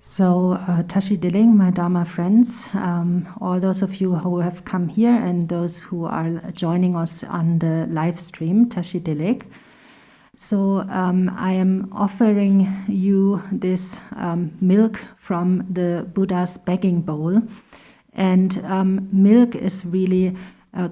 So, Tashi Deling, my Dharma friends, all those of you who have come here and those who are joining us on the live stream, Tashi Deling. So, I am offering you this milk from the Buddha's begging bowl. And milk is really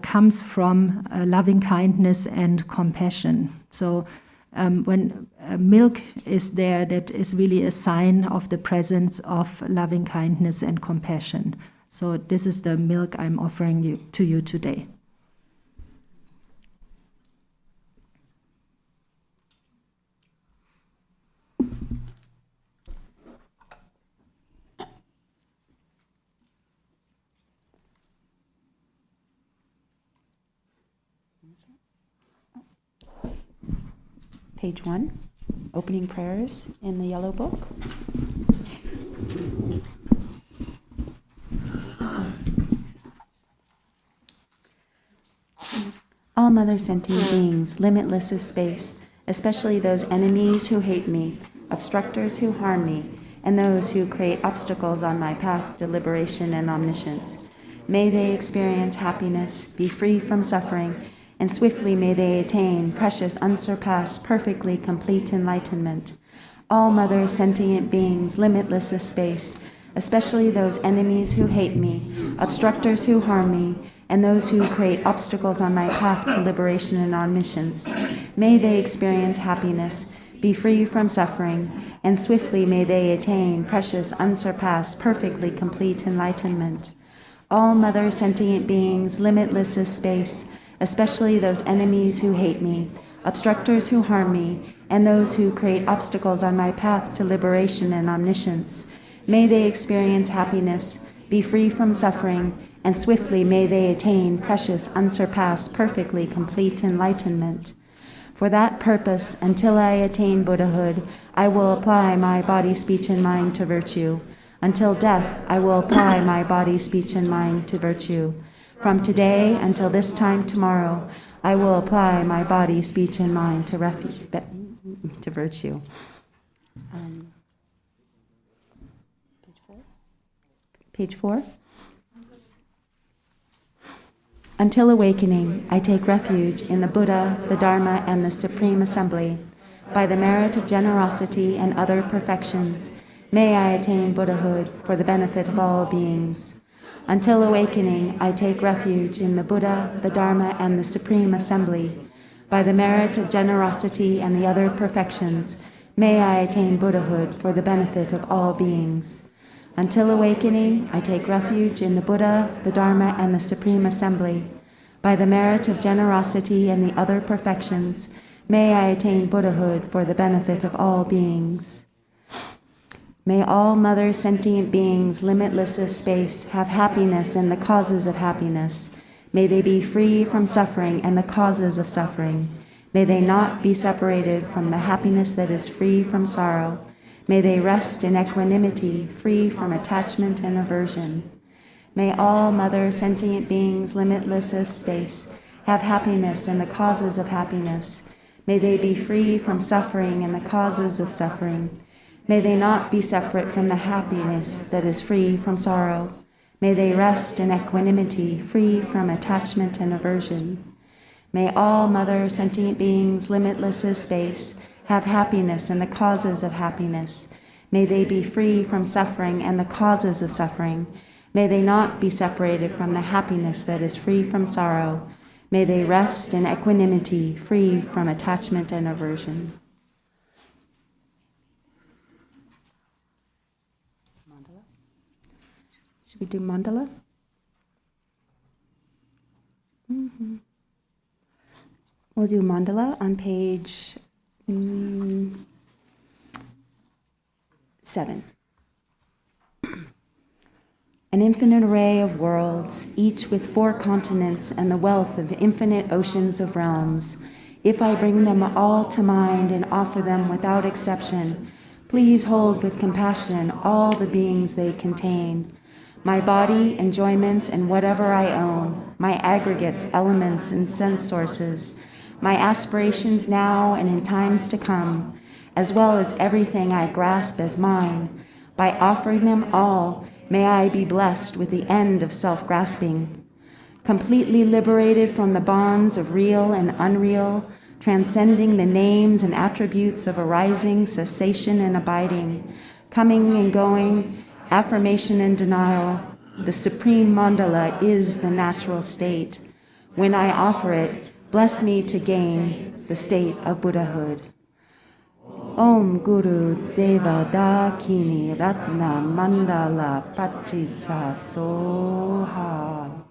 comes from loving kindness and compassion. So, when milk is there, that is really a sign of the presence of loving kindness and compassion. So this is the milk I'm offering to you today. Page 1, opening prayers in the yellow book. All mother sentient beings, limitless as space, especially those enemies who hate me, obstructors who harm me, and those who create obstacles on my path to liberation and omniscience. May they experience happiness, be free from suffering, and swiftly may they attain precious, unsurpassed, perfectly complete enlightenment. All mother sentient beings, limitless as space, especially those enemies who hate me, obstructors who harm me, and those who create obstacles on my path to liberation and omniscience. May they experience happiness, be free from suffering, and swiftly may they attain precious, unsurpassed, perfectly complete enlightenment. All mother sentient beings, limitless as space, especially those enemies who hate me, obstructors who harm me, and those who create obstacles on my path to liberation and omniscience. May they experience happiness, be free from suffering, and swiftly may they attain precious, unsurpassed, perfectly complete enlightenment. For that purpose, until I attain Buddhahood, I will apply my body, speech, and mind to virtue. Until death, I will apply my body, speech, and mind to virtue. From today until this time tomorrow, I will apply my body, speech, and mind to virtue. Page 4. Until awakening, I take refuge in the Buddha, the Dharma, and the Supreme Assembly. By the merit of generosity and other perfections, may I attain Buddhahood for the benefit of all beings. Until awakening, I take refuge in the Buddha, the Dharma, and the Supreme Assembly. By the merit of generosity and the other perfections, may I attain Buddhahood for the benefit of all beings. Until awakening, I take refuge in the Buddha, the Dharma, and the Supreme Assembly. By the merit of generosity and the other perfections, may I attain Buddhahood for the benefit of all beings. May all mother sentient beings, limitless as space, have happiness and the causes of happiness. May they be free from suffering and the causes of suffering. May they not be separated from the happiness that is free from sorrow. May they rest in equanimity, free from attachment and aversion. May all mother sentient beings, limitless as space, have happiness and the causes of happiness. May they be free from suffering and the causes of suffering. May they not be separate from the happiness that is free from sorrow. May they rest in equanimity, free from attachment and aversion. May all mother sentient beings, limitless as space, have happiness and the causes of happiness. May they be free from suffering and the causes of suffering. May they not be separated from the happiness that is free from sorrow. May they rest in equanimity, free from attachment and aversion. Should we do mandala? We'll do mandala on page 7. An infinite array of worlds, each with 4 continents and the wealth of infinite oceans of realms. If I bring them all to mind and offer them without exception, please hold with compassion all the beings they contain. My body, enjoyments, and whatever I own, my aggregates, elements, and sense sources, my aspirations now and in times to come, as well as everything I grasp as mine. By offering them all, may I be blessed with the end of self-grasping. Completely liberated from the bonds of real and unreal, transcending the names and attributes of arising, cessation, and abiding, coming and going, affirmation and denial, the supreme mandala is the natural state. When I offer it, bless me to gain the state of Buddhahood. Om Guru Deva Dakini Ratna Mandala Pratitsa Soha.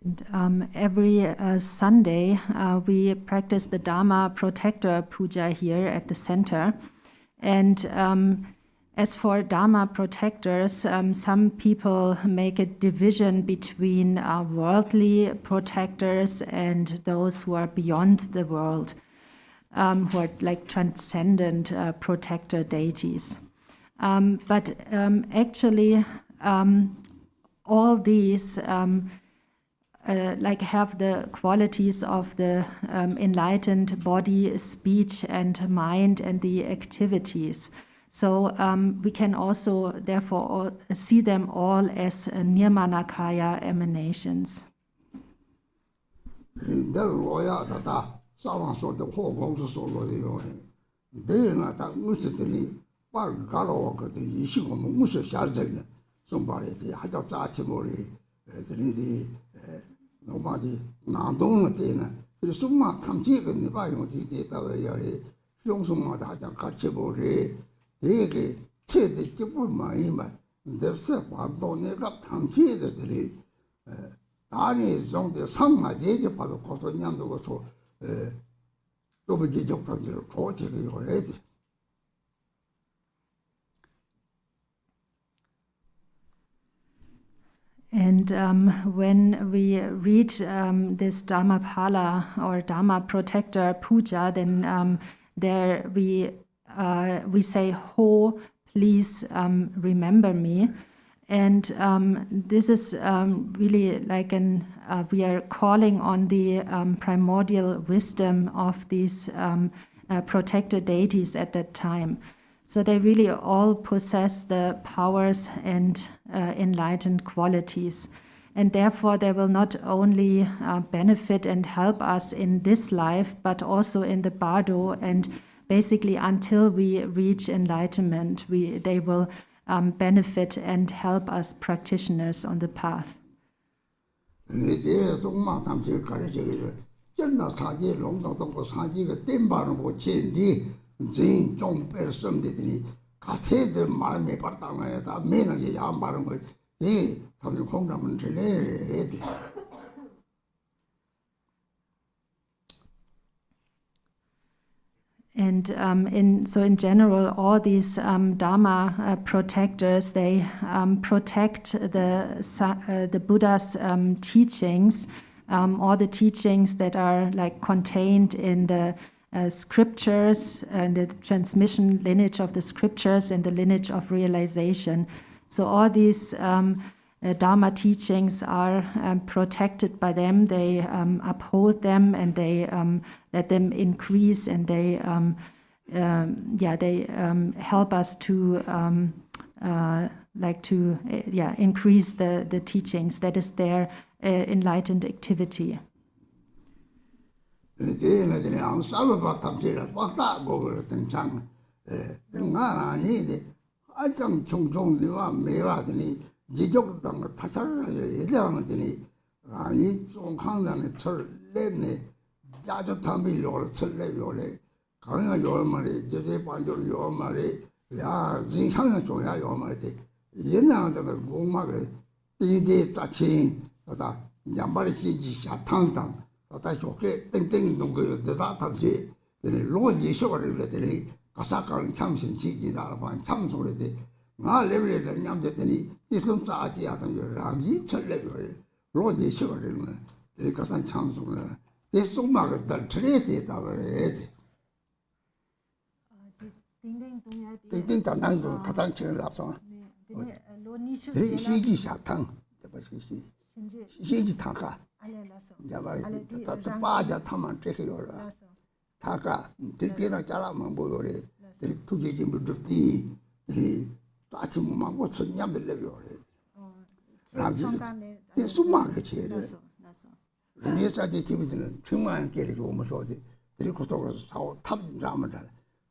And every Sunday, we practice the Dharma Protector Puja here at the center. And as for Dharma protectors, some people make a division between worldly protectors and those who are beyond the world, who are like transcendent protector deities. But actually, all these like have the qualities of the enlightened body, speech, and mind, and the activities. So we can also, therefore, see them all as nirmanakaya emanations. And when we read this Dharmapala or Dharma Protector Puja, then there we say, "Ho, please remember me." And this is really like we are calling on the primordial wisdom of these protector deities at that time. So they really all possess the powers and enlightened qualities. And therefore they will not only benefit and help us in this life, but also in the bardo, and basically until we reach enlightenment, they will benefit and help us practitioners on the path. 가세들 마음에 받다가 다 매너게 안 바른 거 이 사람 공감은 들려야 돼. And in general, all these Dharma protectors, they protect the Buddha's teachings, all the teachings that are like contained in the scriptures and the transmission lineage of the scriptures and the lineage of realization. So all these Dharma teachings are protected by them. They uphold them and they let them increase, and they help us to increase the teachings. That is their enlightened activity. 지적당 타차를 예정하더니 아니 좀 강단에 철내네 자주 담비로 철내요래 강가 요말이 제제 반조로 요말이 야 인상을 줘야 요말이 옛날에 공막을 이제 자친 다 양발이 지지 샤탕당 다 좋게 땡땡 농거 대다 당시 로지 쇼를 했더니 가사가는 참신 지지다 반 참소리데 나 레벨에 냠졌더니 이좀 싸지 않은 ramji 철레별 로지 쇼를 이 가산 참소를 이 속막을 달 트레이스에다 그래야지 띵띵 단단도 가장 제일 앞서 네 시기 샤탕 시기 타가 야바리 다 빠져 타만 되게요라 타가 들때나 잘하면 뭐요래 투지지 무드티 아침 먹고 천냠들 내려오래. 라지. 이 수많게 제를. 리에사지 기분들은 정말 깨리고 오면서디. 그리고 또 사오 탑자면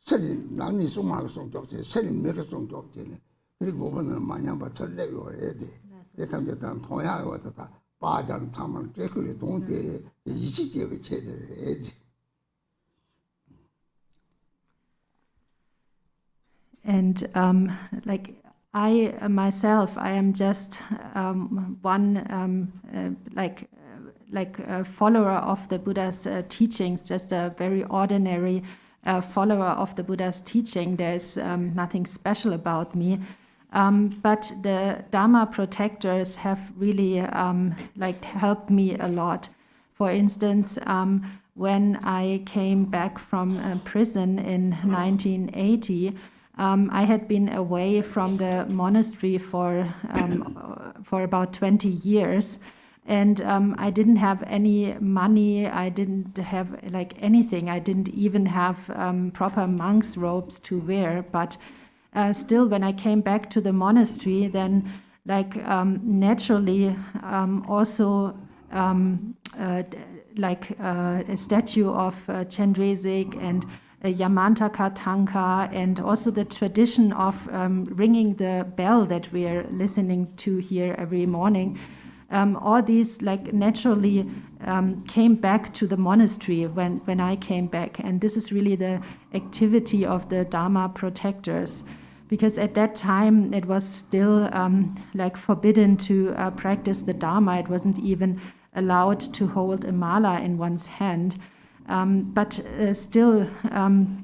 세린 남이 수많게 송적지 세린 몇개 송적지. 그리고 오면은 마냥 받을 내려오래 돼. 대탐대탐 통야에 왔다. 바장 참을 깨그리 동대에 이시제에 제대로 해야지. And I myself, I am just one a follower of the Buddha's teachings, just a very ordinary follower of the Buddha's teaching. There's nothing special about me. But the Dharma protectors have really helped me a lot. For instance, when I came back from prison in 1980, I had been away from the monastery for about 20 years, and I didn't have any money. I didn't have anything. I didn't even have proper monk's robes to wear. But still, when I came back to the monastery, then naturally also a statue of Chenrezig and Yamantaka Tanka, and also the tradition of ringing the bell that we are listening to here every morning. All these naturally came back to the monastery when I came back. And this is really the activity of the Dharma protectors. Because at that time it was still forbidden to practice the Dharma. It wasn't even allowed to hold a mala in one's hand. But still,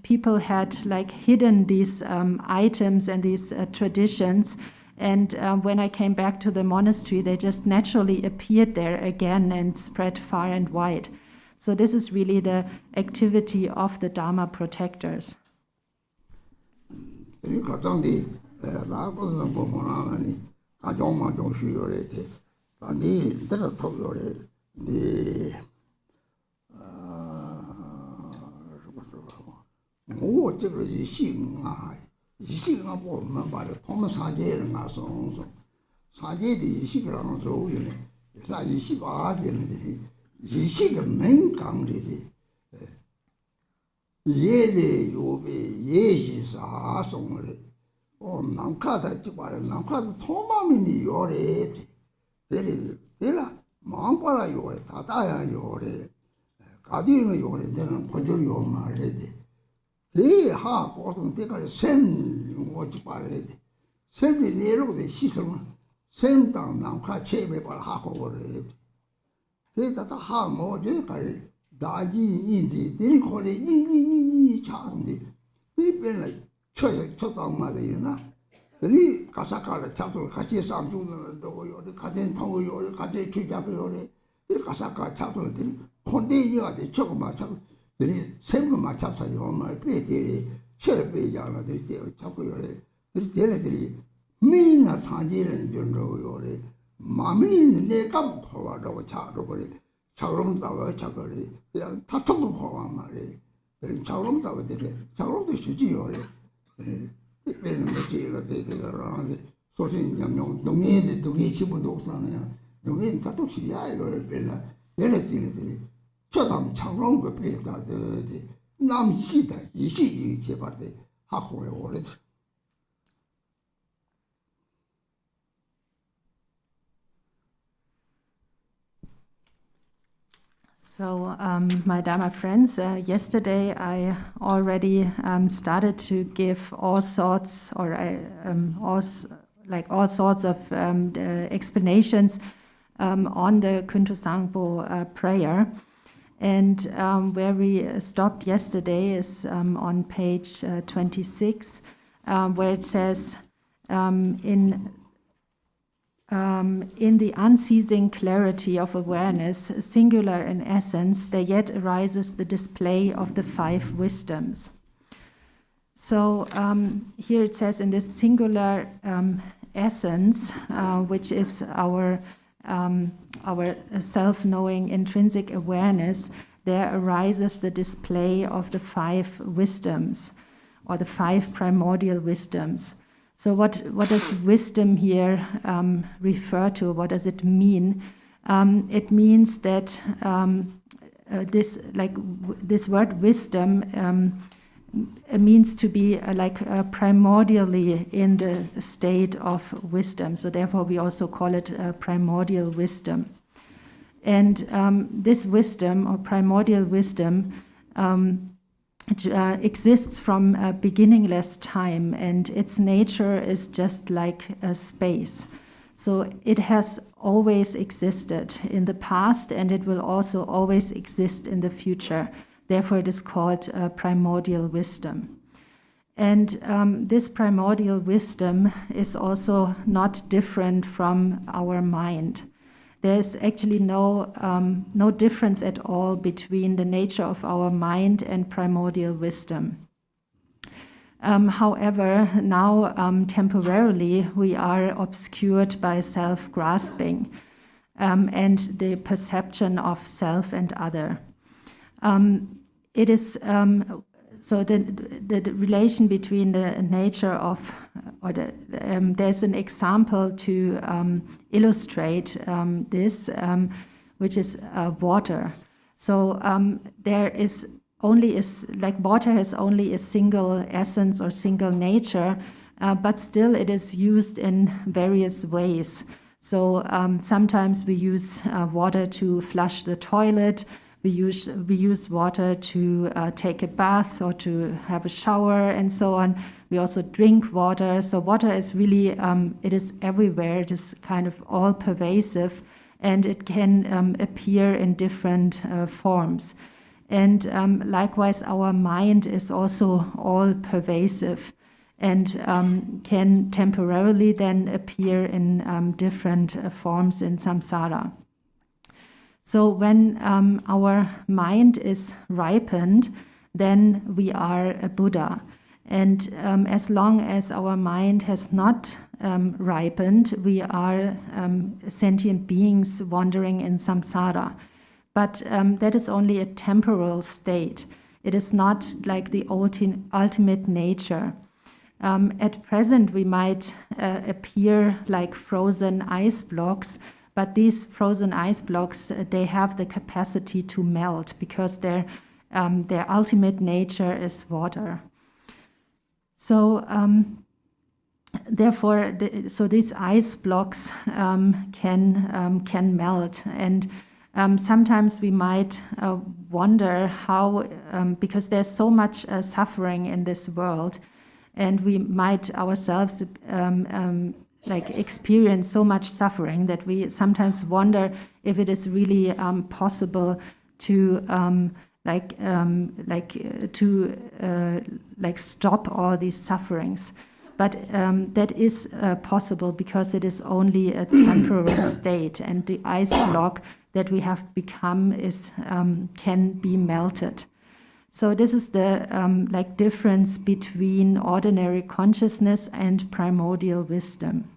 people had hidden these items and these traditions, and when I came back to the monastery, they just naturally appeared there again and spread far and wide. So this is really the activity of the Dharma protectors. 대 하고동 대가리 샘 뭐지 말해 샘이 내려오게 시설은 샘당 남카 체배 발 하고 그래 대다다 하 뭐지 가리 다지 인디 대 거래 이니 차는데 이변을 초당마다이나 이 가사카를 잡고 같이 삼주는 거요 같은 통요 같이 투자고요 이 가사카 잡고 들 혼대이가 돼 조금만 잡고 들이 생각만 잡사요 말 빼지 쳐배잖아 들이 잡고요 들이 들이 미나 사지는 줄로요 마음이 내가 거와라고 차로 그래 차로 잡아 차거리 그냥 다 통고 거와 말이 차로 잡아 되게 차로도 쉬지요 빼는 거지가 되더라는데 소신 양용 동의의 동의 집어도 없잖아요 동의 다 똑시야 이걸 빼나 얘네들이 저담 차로 그 빼다 되지 남시다 이시 개발돼 하고요 오래 So, my Dharma friends, yesterday I already started to give all sorts, or all sorts of explanations on the Kuntuzangpo prayer. And where we stopped yesterday is on page 26, where it says, in the unceasing clarity of awareness, singular in essence, there yet arises the display of the 5 wisdoms. So here it says in this singular essence, which is our self-knowing intrinsic awareness, there arises the display of the 5 wisdoms, or the 5 primordial wisdoms. So what does wisdom here refer to? What does it mean? It means that this word wisdom means to be primordially in the state of wisdom. So therefore we also call it primordial wisdom. And this wisdom, or primordial wisdom, exists from beginningless time, and its nature is just like a space. So it has always existed in the past, and it will also always exist in the future. Therefore it is called primordial wisdom. And this primordial wisdom is also not different from our mind. There's actually no difference at all between the nature of our mind and primordial wisdom. However, now temporarily we are obscured by self-grasping and the perception of self and other. It is so the relation between the nature of, or there's an example to illustrate this, which is water. So there is only water has only a single essence or single nature, but still it is used in various ways. So sometimes we use water to flush the toilet. We use water to take a bath or to have a shower and so on. We also drink water. So water is really, it is everywhere. It is kind of all pervasive, and it can appear in different forms. And likewise, our mind is also all pervasive and can temporarily then appear in different forms in samsara. So when our mind is ripened, then we are a Buddha. And as long as our mind has not ripened, we are sentient beings wandering in samsara. But that is only a temporal state. It is not like the ultimate nature. At present, we might appear like frozen ice blocks, but these frozen ice blocks, they have the capacity to melt because their ultimate nature is water. So therefore, so these ice blocks can melt, and sometimes we might wonder how, because there's so much suffering in this world, and we might ourselves like experience so much suffering that we sometimes wonder if it is really possible to stop all these sufferings. But that is possible because it is only a temporary state, and the ice block that we have become is can be melted. So this is the difference between ordinary consciousness and primordial wisdom.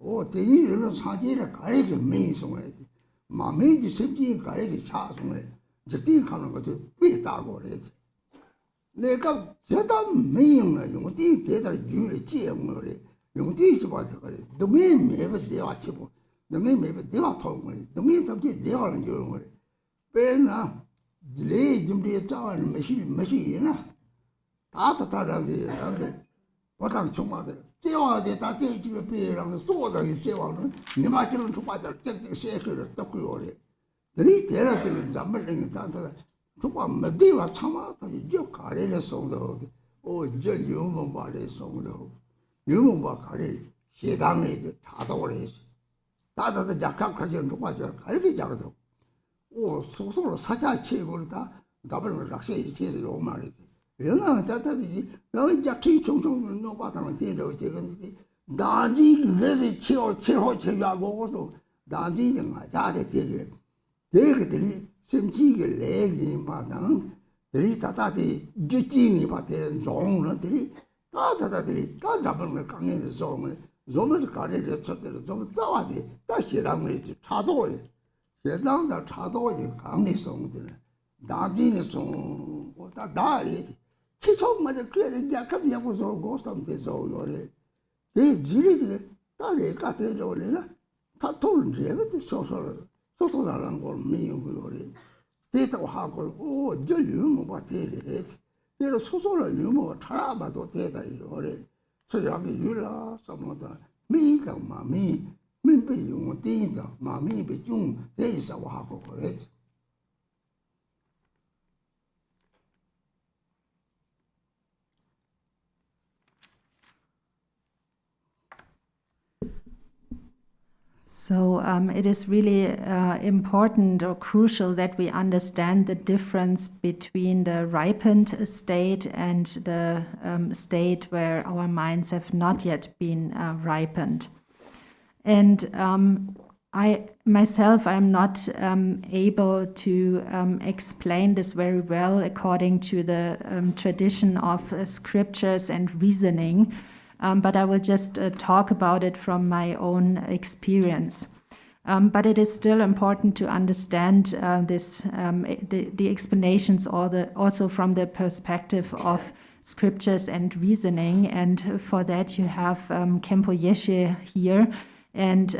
오 대리는 사진에 가리게 메이송에 마메지 습기 가리게 차송에 저띠 가는 것도 왜다고 그래지 내가 제가 메이는 용띠 대다 유리 지역물이 용띠 봐서 그래 너무 매번 내가 치고 너무 매번 내가 통을 너무 답지 내가 하는 거를 왜나 딜레이 준비에 짜는 메시나 다다다라지 어떤 정말들 这样的，咱这几个别人说的这样的，你妈就能出把点这个社会人都归我的。你这了这个咱们人但是，如果没地方唱嘛，他就搞人的送到的，哦，这有门把的送到，有门把搞的，适当的就查到了，大家家看看见的话就搞这个样子。哦，说了啥家去过的，咱们那些一切的有嘛的。 영아 자타지 너희 자치 총총 노바다는 데로 제건지 나지 그래서 체하고 나지 자세 되게 되게들이 심지게 내기 마당 들이 다다디 주진이 받는 종들이 다다들이 다 잡는 강에서 좀을 가려서 쳤대로 좀 싸워지 다시 라면 차도에 세상다 차도에 강에 송들 나지는 송다 다리 其实我们个人家看见我说我上天走了嘞，这几里的大人家得着了呢，他突然这个的说了，说让我没有过嘞，这到哈个哦，这有么把得嘞，这个说了有么差嘛都得的有嘞，这样的有啦什么的，没的嘛没被用的的嘛没被用，这是我哈个嘞。 So it is really important or crucial that we understand the difference between the ripened state and the state where our minds have not yet been ripened. And I myself, I'm not able to explain this very well according to the tradition of scriptures and reasoning. But I will just talk about it from my own experience. But it is still important to understand the explanations also from the perspective of scriptures and reasoning. And for that you have Khenpo Yeshi here. And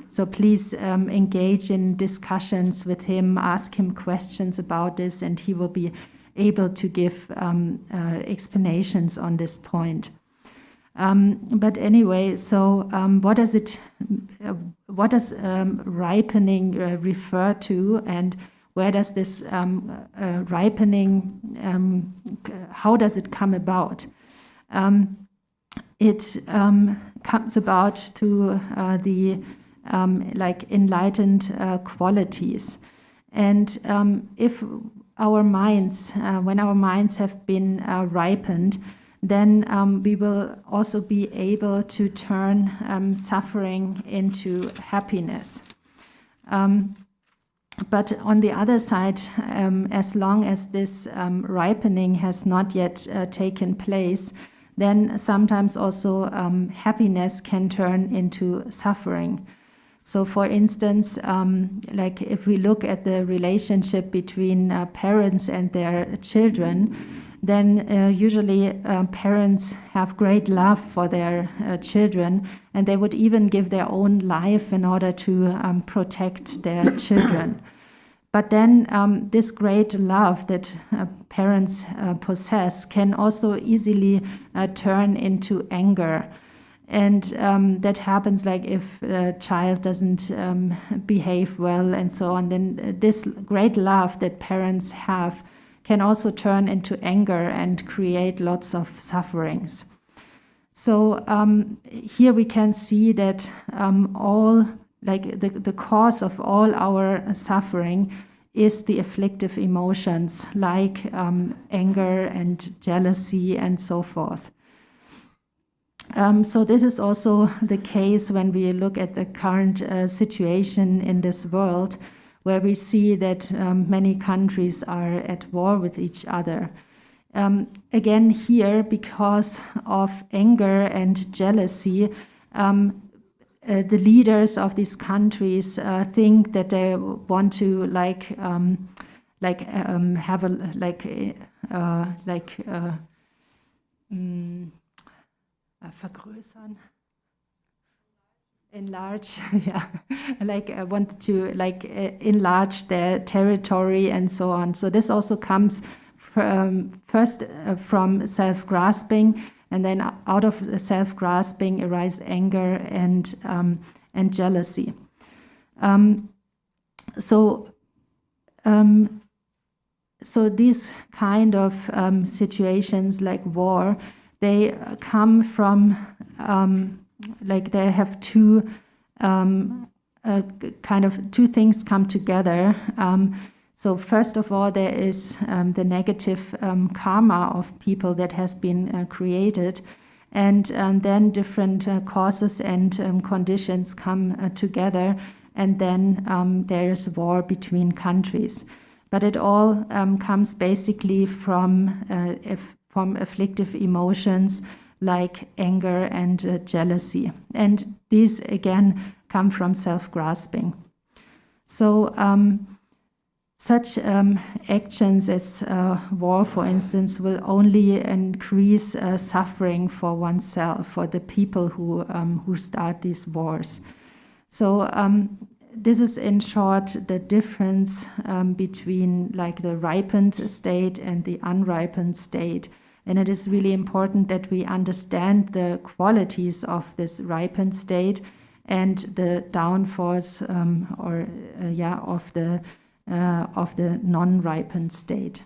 so please engage in discussions with him, ask him questions about this, and he will be able to give explanations on this point. But anyway, so what does ripening refer to, and where does this ripening, how does it come about? It comes about through the enlightened qualities, and if our minds, when our minds have been ripened, then we will also be able to turn suffering into happiness. But on the other side, as long as this ripening has not yet taken place, then sometimes also happiness can turn into suffering. So for instance, if we look at the relationship between parents and their children, then usually parents have great love for their children, and they would even give their own life in order to protect their children. But then this great love that parents possess can also easily turn into anger. And that happens like if a child doesn't behave well and so on, then this great love that parents have can also turn into anger and create lots of sufferings. So here we can see that all, like the cause of all our suffering is the afflictive emotions, like anger and jealousy and so forth. So this is also the case when we look at the current situation in this world, where we see that many countries are at war with each other. Again here, because of anger and jealousy, the leaders of these countries think that they want to have a vergrößern, enlarge, yeah, want to enlarge their territory and so on. So this also comes first from self-grasping, and then out of self-grasping arise anger and jealousy. So these kind of situations like war, they come from they have two two things come together. So first of all, there is the negative karma of people that has been created, and then different causes and conditions come together, and then there is war between countries. But it all comes basically from afflictive emotions like anger and jealousy, and these again come from self-grasping. So such actions as war, for instance, will only increase suffering for oneself, for the people who start these wars. So this is in short the difference between like the ripened state and the unripened state. And it is really important that we understand the qualities of this ripened state and the downfalls of the non-ripened state.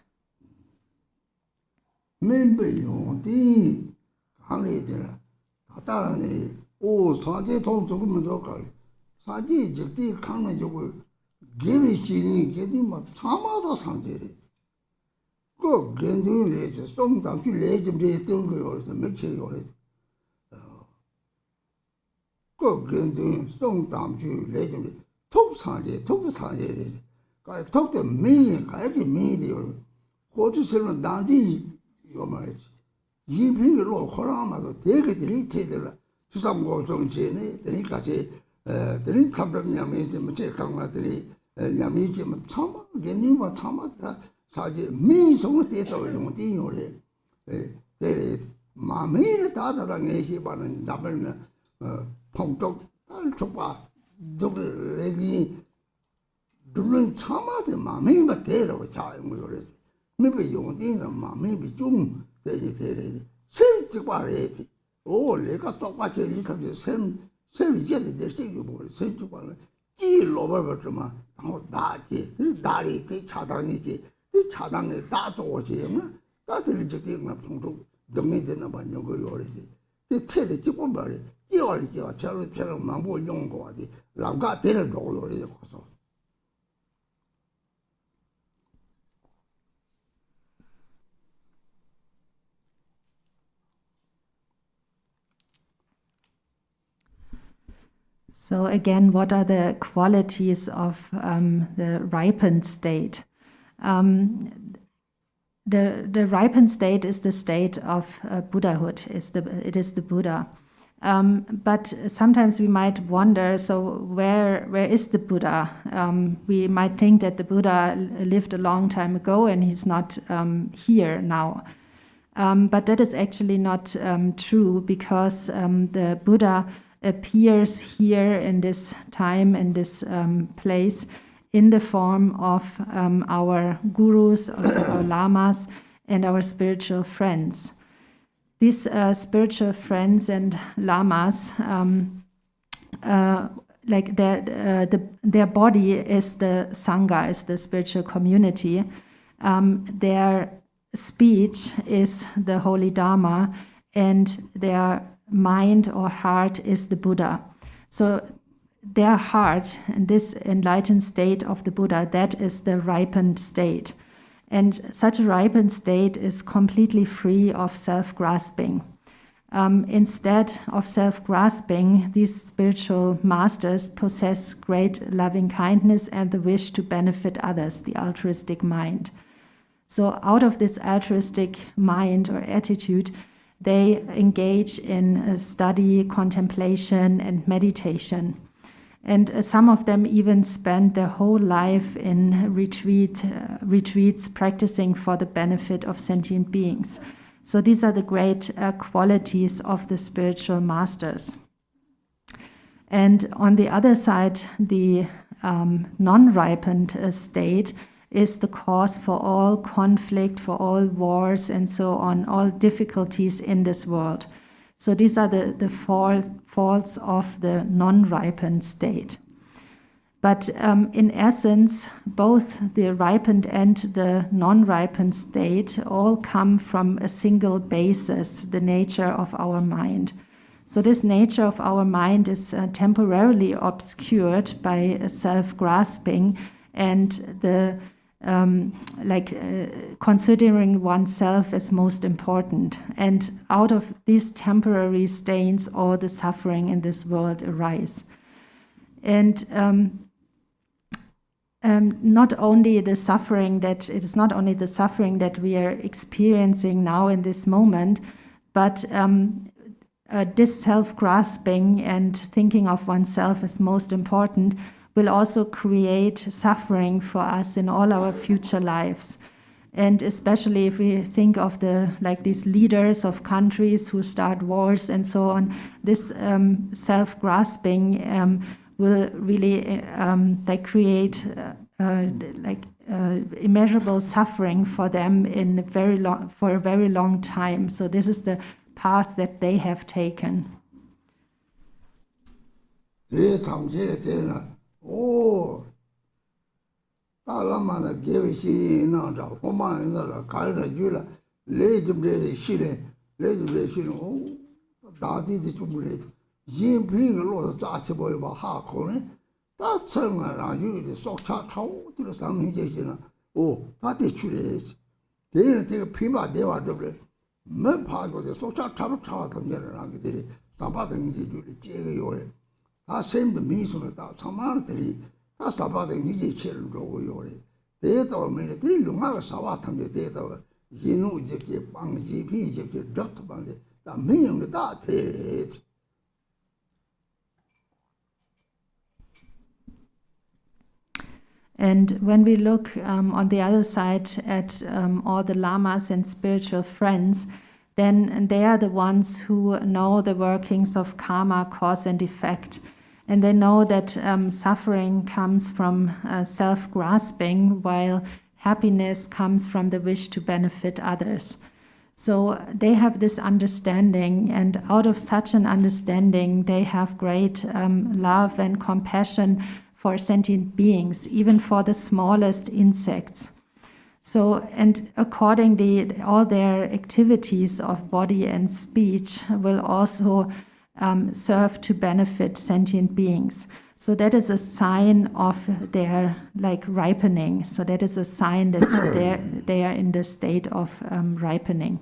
So again, what are the qualities of the ripened state? The ripened state is the state of Buddhahood. It is the Buddha. But sometimes we might wonder, so where is the Buddha? We might think that the Buddha lived a long time ago and he's not here now. But that is actually not true, because the Buddha appears here in this time, in this place, in the form of our gurus, of our lamas, and our spiritual friends. These spiritual friends and lamas, like their body is the sangha, is the spiritual community. Their speech is the holy Dharma, and their mind or heart is the Buddha. So their heart, and this enlightened state of the Buddha, that is the ripened state. And such a ripened state is completely free of self-grasping. Instead of self-grasping, these spiritual masters possess great loving kindness and the wish to benefit others, the altruistic mind. So out of this altruistic mind or attitude, they engage in study, contemplation, and meditation. And some of them even spend their whole life in retreats practicing for the benefit of sentient beings. So these are the great qualities of the spiritual masters. And on the other side, the non-ripened state is the cause for all conflict, for all wars, and so on, all difficulties in this world. So these are the faults of the non-ripened state. But in essence, both the ripened and the non-ripened state all come from a single basis, the nature of our mind. So this nature of our mind is temporarily obscured by self-grasping and the considering oneself as most important. And out of these temporary stains, all the suffering in this world arise. And not only the suffering that we are experiencing now in this moment, but this self-grasping and thinking of oneself as most important will also create suffering for us in all our future lives. And especially if we think of these leaders of countries who start wars and so on, this self-grasping will really create immeasurable suffering for them for a very long time. So this is the path that they have taken. And when we look on the other side at all the lamas and spiritual friends, then they are the ones who know the workings of karma, cause and effect. And they know that suffering comes from self-grasping, while happiness comes from the wish to benefit others. So they have this understanding, and out of such an understanding, they have great love and compassion for sentient beings, even for the smallest insects. So, and accordingly, all their activities of body and speech will also serve to benefit sentient beings. So that is a sign of their ripening. So that is a sign that they are in the state of ripening.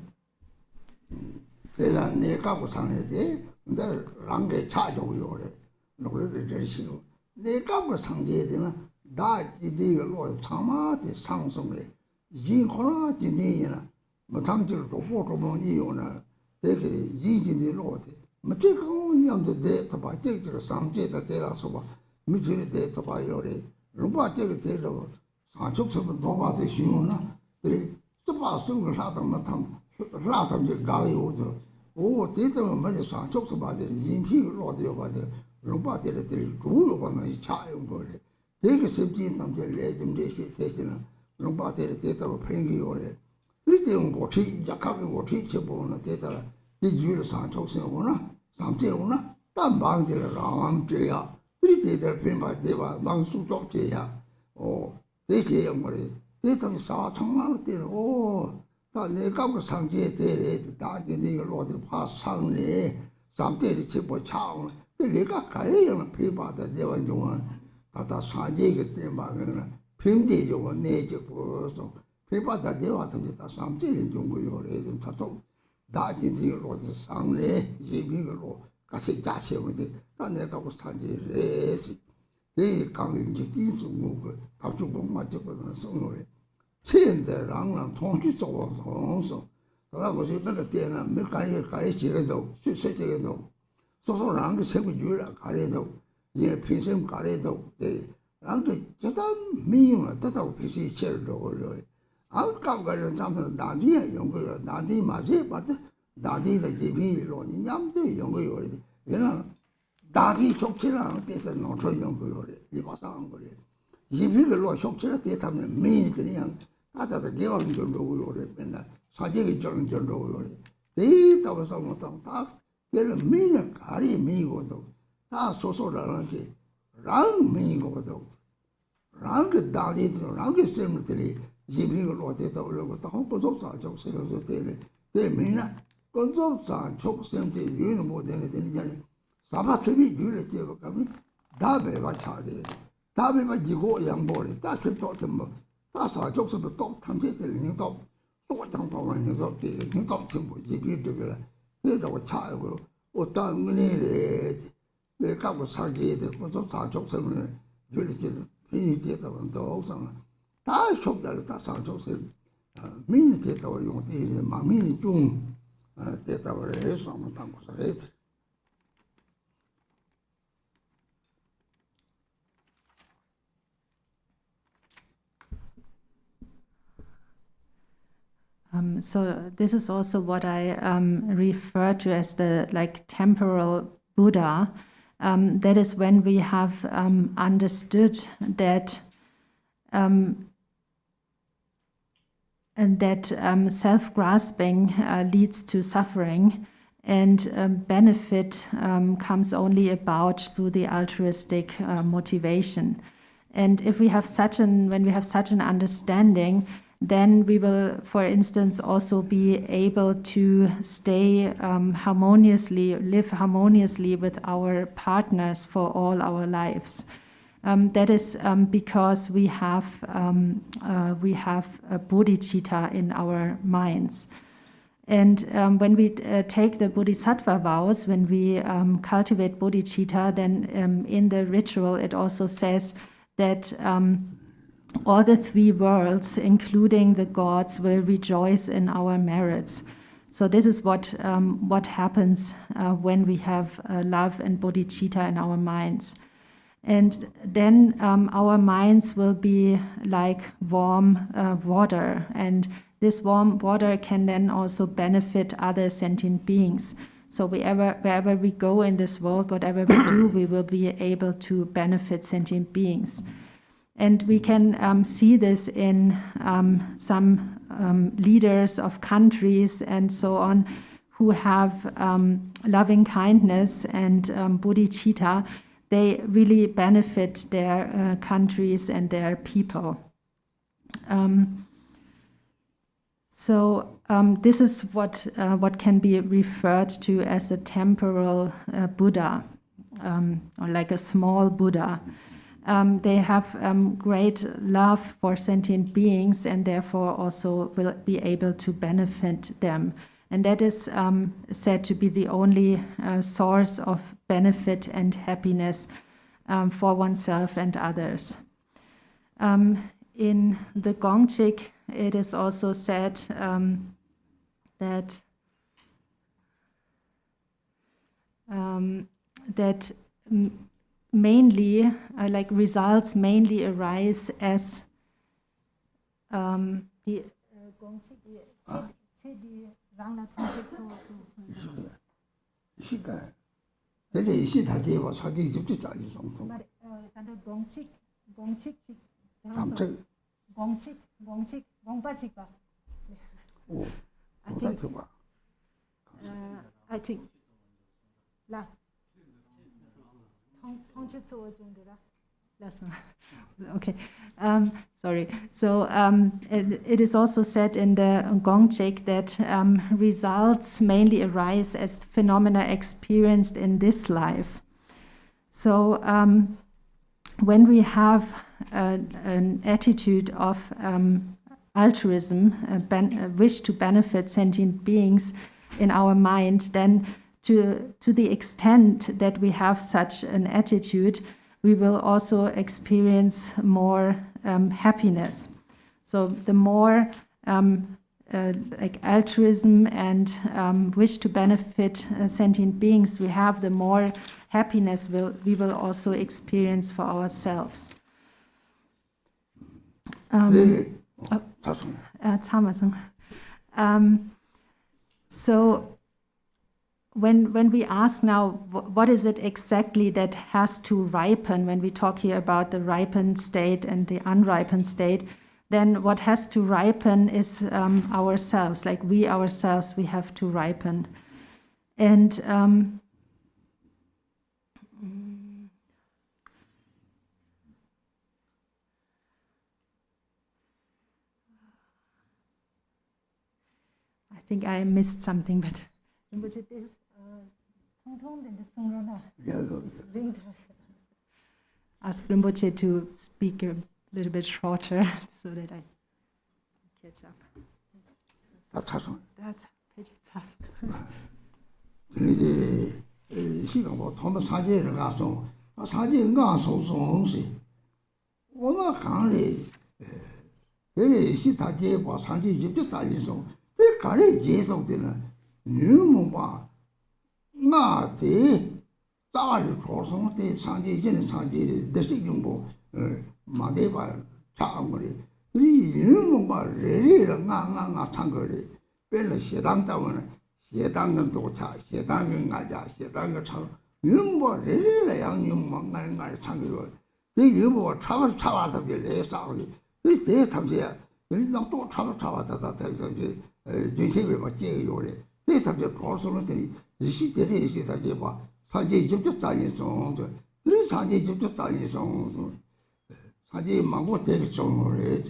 라탐지 가요도 오 대대만 맞아 상속도 받을 인피를 얻어 받을 롱바들을 주요 받는 차용 거래 되게 습지 남자 레좀 되시 되시는 롱바들을 대대로 팽기요래 그때 온 거치 약하게 거치 쳐보는 대대라 이 주로 상속세오나 삼세오나 딴 방들을 라왕제야 이 대대를 팽바 대바 망수족제야 오 대시 영거래 대대로 사창만 때는 오 다 내가 그 상계에 대해 다게 네가 로드 파상네 상대의 집어 차오 내가 가려면 피바다 대원 용은 다다 상계에 때문에 핀데 요거 내게 보소 피바다 대와도 다 상계의 용고요래 좀 다도 다게 네가 로드 상네 예비로 같이 자세는데 다 내가 그 상계에 내 강인지 뒤수고 답주고 맞거든 성노래现代人同去走同手，那我是那个店呢，没干几个都，几个都，说人个吃不住了，干的都，也平时干的都，对，人个这他没用了，这他平时吃的多了，刚个人咱们当地用个人，当地嘛这把这当地的这批老人家们都用个人的，人家当地出去了，但是农村用个人的，一把上个人，一批个老出去了，对他们没这样。다들 개왕 정도로 그랬나 사제기 정도로 그래 대다고 성도 다 얘는 미는 가리 미고도 다 소소라는 게랑 미고도 랑그 다리도 랑그 셈들이 예비를 어디다 올려고 다 혼고속사 적세요도 되네 대미나 건속사 적셈들 유는 못 되는 되잖아 사바트비 유를 제거 가면 다베 맞차대 다베 맞고 양보를 다스도 좀大傻就是不到，他们这些人到，多当多人到这，人到全部一边这个了，这让我查一个，我当个嘞，那干部上街的，我说啥做什么呢？就是觉得明年节到到上了，他说的他上做什么？明年节到用的嘛，明年中，节到来上么当个啥来的？So this is also what I refer to as the temporal Buddha. That is when we have understood that self-grasping leads to suffering, and benefit comes only about through the altruistic motivation. And if we have when we have such an understanding, then we will, for instance, also be able to stay live harmoniously with our partners for all our lives. That is because we have a bodhicitta in our minds. And when we take the bodhisattva vows, when we cultivate bodhicitta, then in the ritual it also says that all the three worlds, including the gods, will rejoice in our merits. So this is what happens when we have love and bodhicitta in our minds. And then our minds will be like warm water, and this warm water can then also benefit other sentient beings. So wherever we go in this world, whatever we do, we will be able to benefit sentient beings. And we can see this in some leaders of countries and so on who have loving kindness and bodhicitta. They really benefit their countries and their people. So this is what can be referred to as a temporal Buddha, or like a small Buddha. They have great love for sentient beings and therefore also will be able to benefit them. And that is said to be the only source of benefit and happiness for oneself and others. In the Gongchik, it is also said that mainly, results mainly arise as 시간 대리 시타제와 사기 집도 자기 정통 담책 오 도다트와 I think la okay, sorry. So it is also said in the Gongchik that results mainly arise as phenomena experienced in this life. So when we have an attitude of altruism, a wish to benefit sentient beings in our mind, then to the extent that we have such an attitude, we will also experience more happiness. So the more like altruism and wish to benefit sentient beings we have, the more happiness we will also experience for ourselves. So when we ask now, what is it exactly that has to ripen, when we talk here about the ripened state and the unripened state, then what has to ripen is ourselves, like we ourselves, we have to ripen. And I think I missed something, but ask Rinpoche to speak a little bit shorter so that I catch up. That's page. nga de da ri ko song de sang ji yin sang ji de shi yong bo ma de ba cha mo ri ri yin mo ba ri ri nga chang ge ri be le xie dang da wen xie dang gen do cha xie dang gen nga ja xie dang ge chang yin bo ri ri le yang yin mo nga chang ge yo de yin bo cha wa de le sa ge de de tam ji ri nang do cha wa da de yin xie be ba jie yo le de tam ji ko song de Yeshi tere yeshi taje ba saje jibjo tsaje song tere saje jibjo tsaje song saje mango tere song re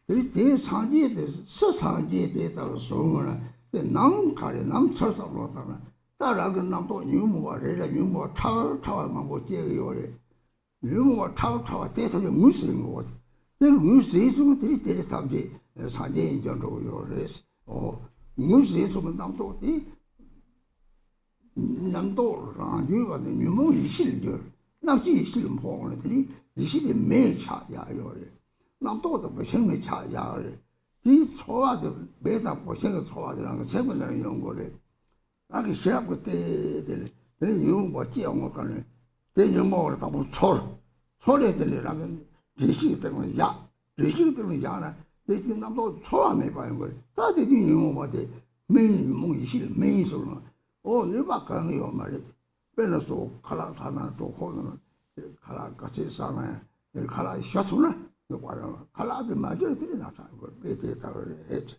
tere tere saje de sa saje de taro song na tere nam kare nam char sa lo ta na ta ra ge nam to nyumu wa re la nyumu wa chawa mango jie yo re nyumu wa chawa te sa je mu se ngo tere mu se song tere saje yin jan ro yo re mu se song nam to te 남도 라디오가 되면 이실죠. 남지 이실은 보고는 이실이 매차야요. 남도도 무슨 차야요. 이 초와도 매다 보셔서 초와들한 거 세번을 이런 거를 아기 시합 그때들 이용 뭐 지용 거 가는 대용 뭐를 다 소리들이라는 리시 때문에 리시 때문에 야나 대신 남도 초와매 봐요 거. 다들 이용 뭐데 매일 뭐 이실 매일 소로 일박 강요 말이지. 빼놓고 칼라 사나 또 호는 칼라 같이 사나 칼라 셔츠나 그 봐라. 칼라들 맞으려 들이 나서 그 베테다를 했지.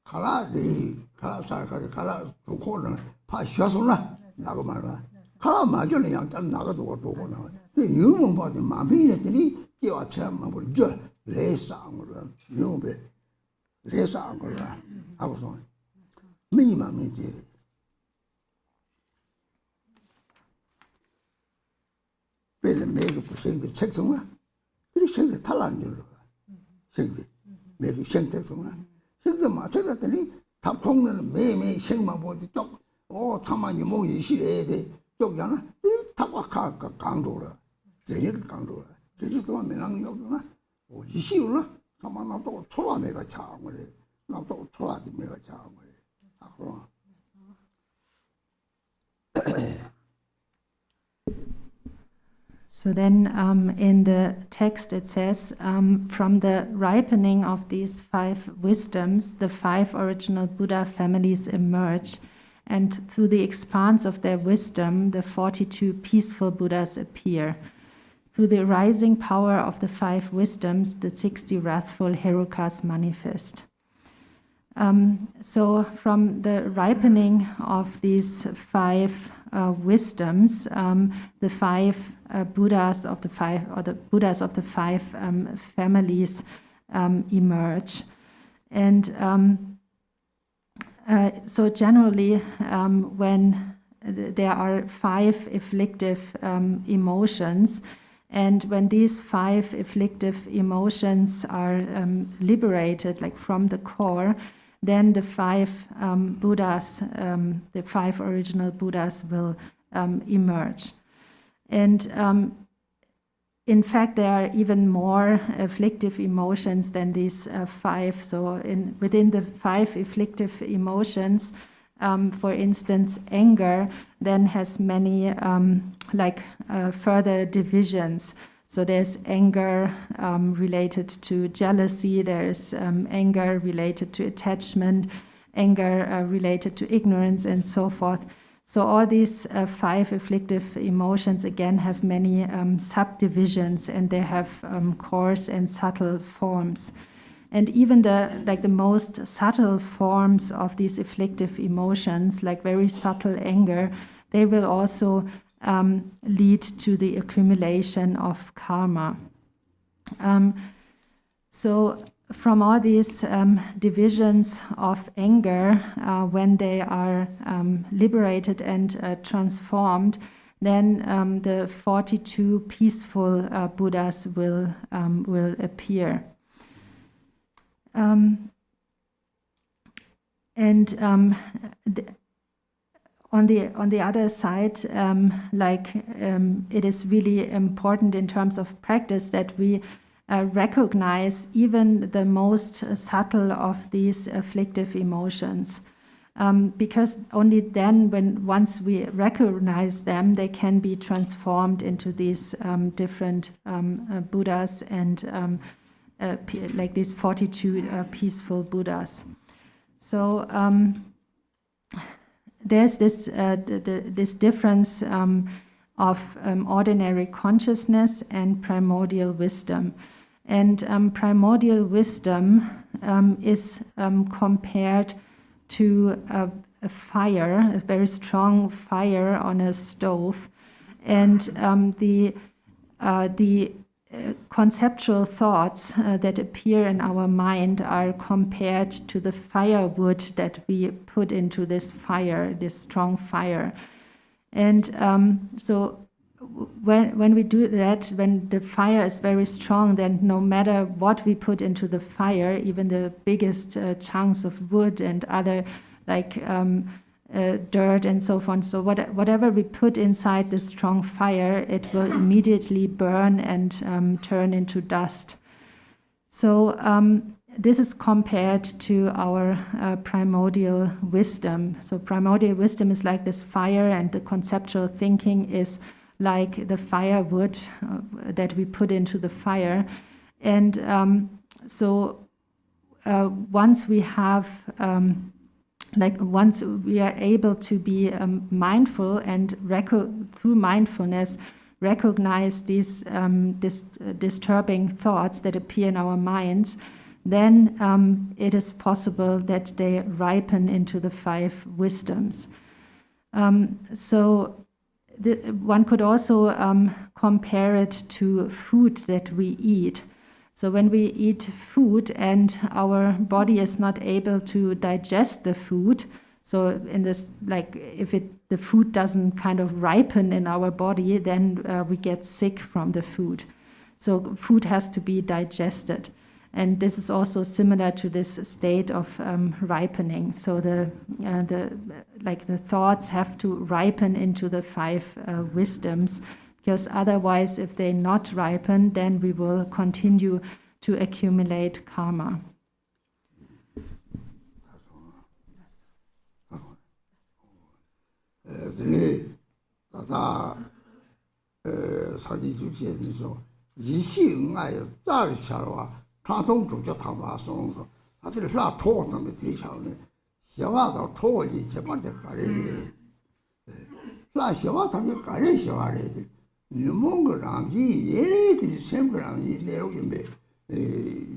칼라들이 칼라 사까지 칼라 좋고는 파 셔츠나 나고 말아. 칼라 맞으려 양장 나가도 좋고 나. 그 유문 봐도 마음이 했더니 끼와 체험만 버려. 레상으로 용배 레상으로 하고서 미만이 돼. 별로 매그 부생의 책성아. 그리 생의 탈란 줄. 생의 매그 생책성아. 생의 맞춰놨더니 답통는 매매 생만 보지 쪽 참만이 뭐이 시래야 돼. 쪽이잖아. 이 답과 강도라. 대리를 강도라. 대리도만 매랑 욕구나. 이시우나 가만 또 초라매가 차고래 나또 초라지 매가 차고래 앞으로 So So then in the text it says, from the ripening of these 5 wisdoms, the 5 original Buddha families emerge, and through the expanse of their wisdom, the 42 peaceful Buddhas appear. Through the rising power of the 5 wisdoms, the 60 wrathful Herukas manifest. So from the ripening of these 5 wisdoms, the 5 Buddhas of the 5, or the Buddhas of the 5 families emerge. And so generally, when there are 5 afflictive emotions, and when these 5 afflictive emotions are liberated, like from the core, then the 5 Buddhas, the 5 original Buddhas will emerge. And in fact, there are even more afflictive emotions than these 5. So within the 5 afflictive emotions, for instance, anger then has many further divisions. So there's anger related to jealousy, there's anger related to attachment, anger related to ignorance, and so forth. So all these 5 afflictive emotions again have many subdivisions, and they have coarse and subtle forms. And even the most subtle forms of these afflictive emotions, like very subtle anger, they will also lead to the accumulation of karma. So from all these divisions of anger, when they are liberated and transformed, then the 42 peaceful Buddhas will appear. On the other side, it is really important in terms of practice that we recognize even the most subtle of these afflictive emotions, because only then, once we recognize them, they can be transformed into these different Buddhas and like these 42 peaceful Buddhas. So there's this difference of ordinary consciousness and primordial wisdom. And primordial wisdom is compared to a fire, a very strong fire on a stove. And the conceptual thoughts that appear in our mind are compared to the firewood that we put into this fire, this strong fire. And so when we do that, when the fire is very strong, then no matter what we put into the fire, even the biggest chunks of wood and other dirt and so on, so whatever we put inside this strong fire, it will immediately burn and turn into dust. So this is compared to our primordial wisdom. So primordial wisdom is like this fire, and the conceptual thinking is like the firewood that we put into the fire. And once we have once we are able to be mindful and through mindfulness recognize these disturbing thoughts that appear in our minds, then it is possible that they ripen into the 5 wisdoms. So one could also compare it to food that we eat. So when we eat food and our body is not able to digest the food, so in this, if the food doesn't kind of ripen in our body, then we get sick from the food. So food has to be digested. And this is also similar to this state of ripening. So the thoughts have to ripen into the 5 wisdoms, because otherwise, if they not ripen, then we will continue to accumulate karma. 사지 주시에서 이시응아에 짤 샤와传统 主教堂吧松说他这是抽他们最上的希望到抽的前面的个人的那希望他们个人希望的女蒙个让你也的三个让你内容因为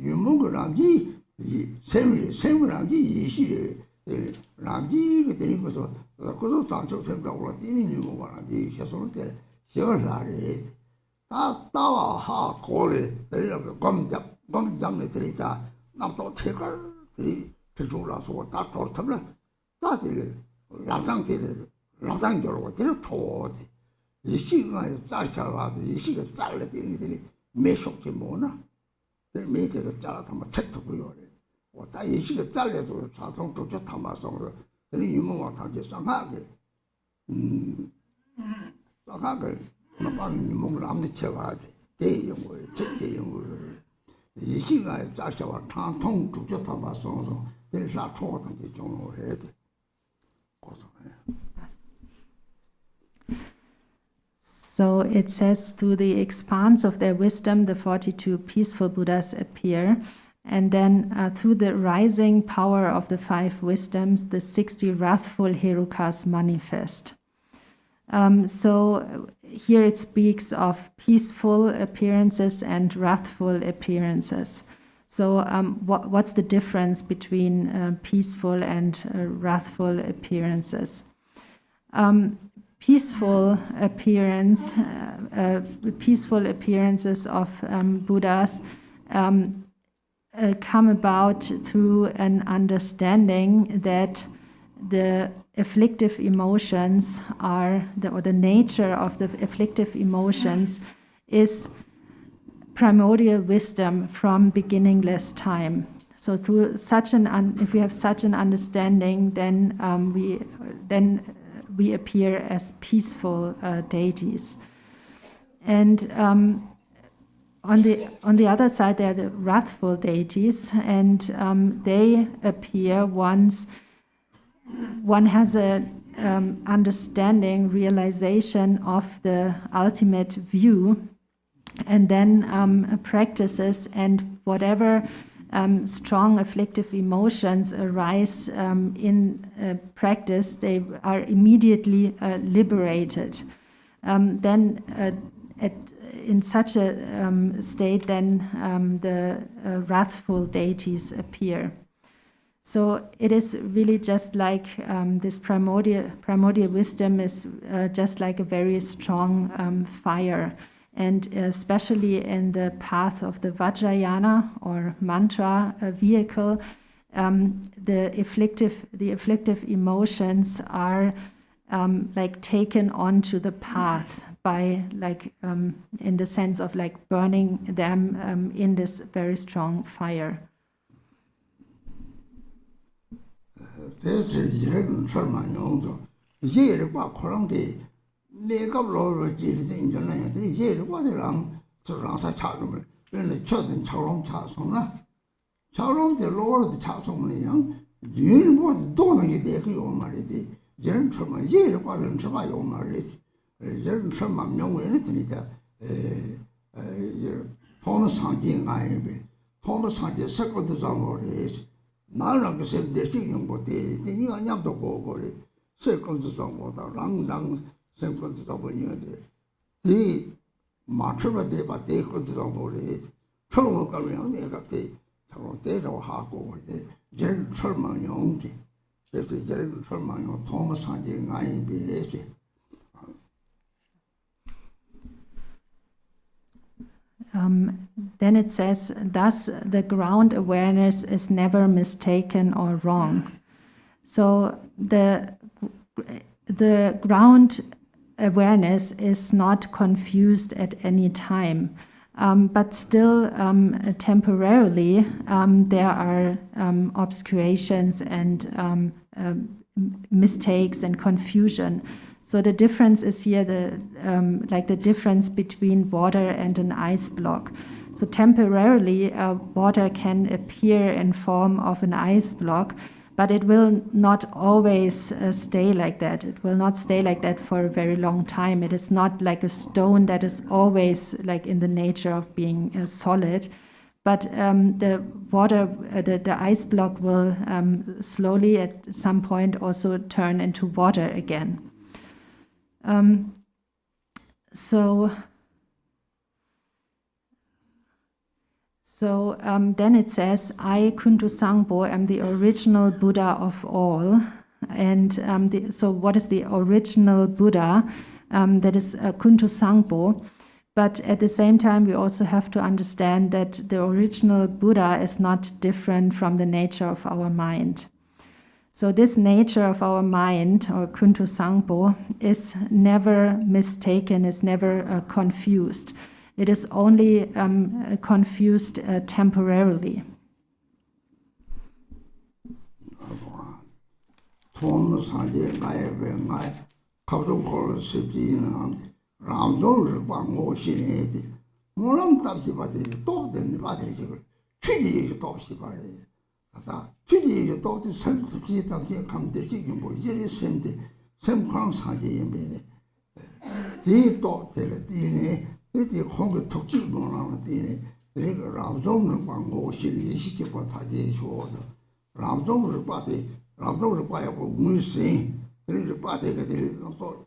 女蒙个让你三个让你也是让你个等于说各种长久成长了第女蒙个让你些说的希望啥的他到哈过来那个光讲的这里啥那么多铁杆这里这种老说打着他们打这里让上这里让上角我这里抽的一些个扎下来的一些个扎了的这里没说什么呢这没这个扎了他们吃头不要的我打一些个扎了都常常都叫他们说的这里有么他就上海的上海的那帮你们làm的吃法的这样我这样我一些个扎下来常通都叫他们说说这是啥错的这种我的告诉你So it says, through the expanse of their wisdom, the 42 peaceful Buddhas appear. And then through the rising power of the 5 wisdoms, the 60 wrathful Herukas manifest. So here it speaks of peaceful appearances and wrathful appearances. So what's the difference between peaceful and wrathful appearances? Peaceful appearances of Buddhas come about through an understanding that the afflictive emotions or the nature of the afflictive emotions is primordial wisdom from beginningless time. So through such if we have such an understanding, then we appear as peaceful deities. And on the other side, there are the wrathful deities, and they appear once one has a understanding, realization of the ultimate view, and then practices, and whatever strong afflictive emotions arise in practice, they are immediately liberated. Then in such a state, then the wrathful deities appear. So it is really just like this primordial wisdom is just like a very strong fire. And especially in the path of the Vajrayana or mantra vehicle, the afflictive emotions are like taken onto the path by in the sense of like burning them in this very strong fire. 내가 로로 지리된 전에 얘를 와서랑 저랑 사차를 맨날 쳐든 차롱 차송나 차롱데 로로도 차송이요 얘뭐 도는 게 되고 말이지 얘는 정말 얘를 와서는 저봐 요 말이지 얘는 정말 명예를 드리다 통은 상징 아이베 통은 상징 색깔도 잡아버리 나랑 그 셈대시 용보대 이거 아니야도 고고리 색깔도 잡아보다 랑랑 Kuntuzanpo the Matrava de Bate Kuntuzanpo, Trovo Karyang, they got the Tarote Hako, the Jerry Sherman Yonki, the Jerry Sherman, Thomas Sanjay, IBS. Then it says, thus the ground awareness is never mistaken or wrong. So the ground awareness is not confused at any time, but still temporarily there are obscurations and mistakes and confusion. So the difference is here like the difference between water and an ice block. So temporarily water can appear in form of an ice block, But it will not always stay like that. It will not stay like that for a very long time. It is not like a stone that is always like in the nature of being solid. But the water, the ice block will slowly at some point also turn into water again. So then it says, I, Kuntuzangpo, am the original Buddha of all. And so what is the original Buddha? That is Kuntuzangpo. But at the same time, we also have to understand that the original Buddha is not different from the nature of our mind. So this nature of our mind, or Kuntuzangpo, is never mistaken, is never confused. It is only confused temporarily. 이제 공부 특기 뭐라는 데네 내가 라우종을 방고 실이 시키고 다지 줘도 라우종을 봐야고 무슨 그래서 봐대가 또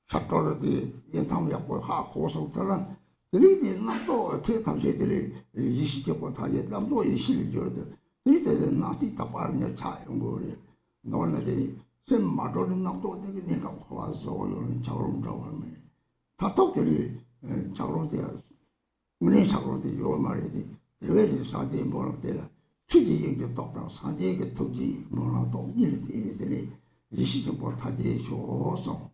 샷도르디 예탐이고 하 호속들은 그리지 남도 어떻게 탐제들이 이 시키고 다지 남도 이 실이 줘도 이제 나티 답하는 차이는 거래 너네들이 sem 마도는 남도 되게 내가 와서 요런 저런 저런 다톡들이 작로대 문에 작로대 요 말이지 대외의 사제 뭐라 때라 추지에게 똑딱 사제에게 특지 뭐라도 일들이 이 시점 못하지 줘서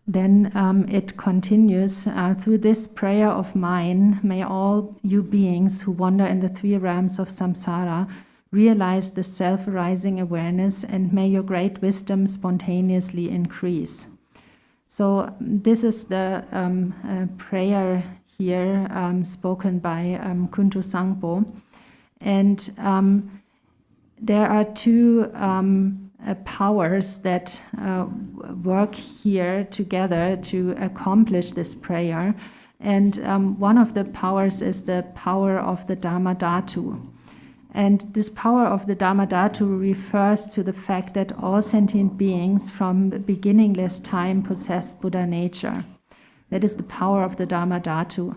Then it continues, through this prayer of mine, may all you beings who wander in the three realms of samsara realize the self-arising awareness, and may your great wisdom spontaneously increase. So this is the prayer here spoken by Kuntuzangpo. And there are two powers that work here together to accomplish this prayer. And one of the powers is the power of the Dharma Dhatu. And this power of the Dharma Dhatu refers to the fact that all sentient beings from beginningless time possess Buddha nature. That is the power of the Dharma Dhatu.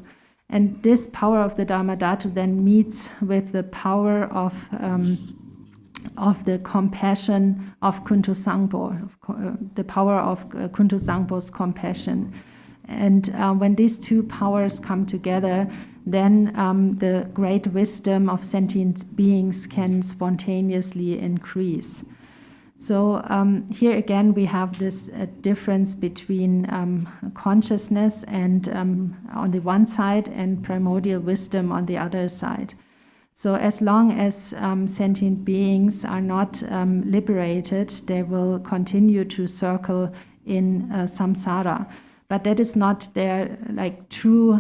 And this power of the Dharma Dhatu then meets with the power of the compassion of Kuntuzangpo, the power of Kuntuzangpo's compassion. And when these two powers come together, then the great wisdom of sentient beings can spontaneously increase. So here again we have this difference between consciousness and on the one side and primordial wisdom on the other side. So as long as sentient beings are not liberated, they will continue to circle in samsara. But that is not their like true.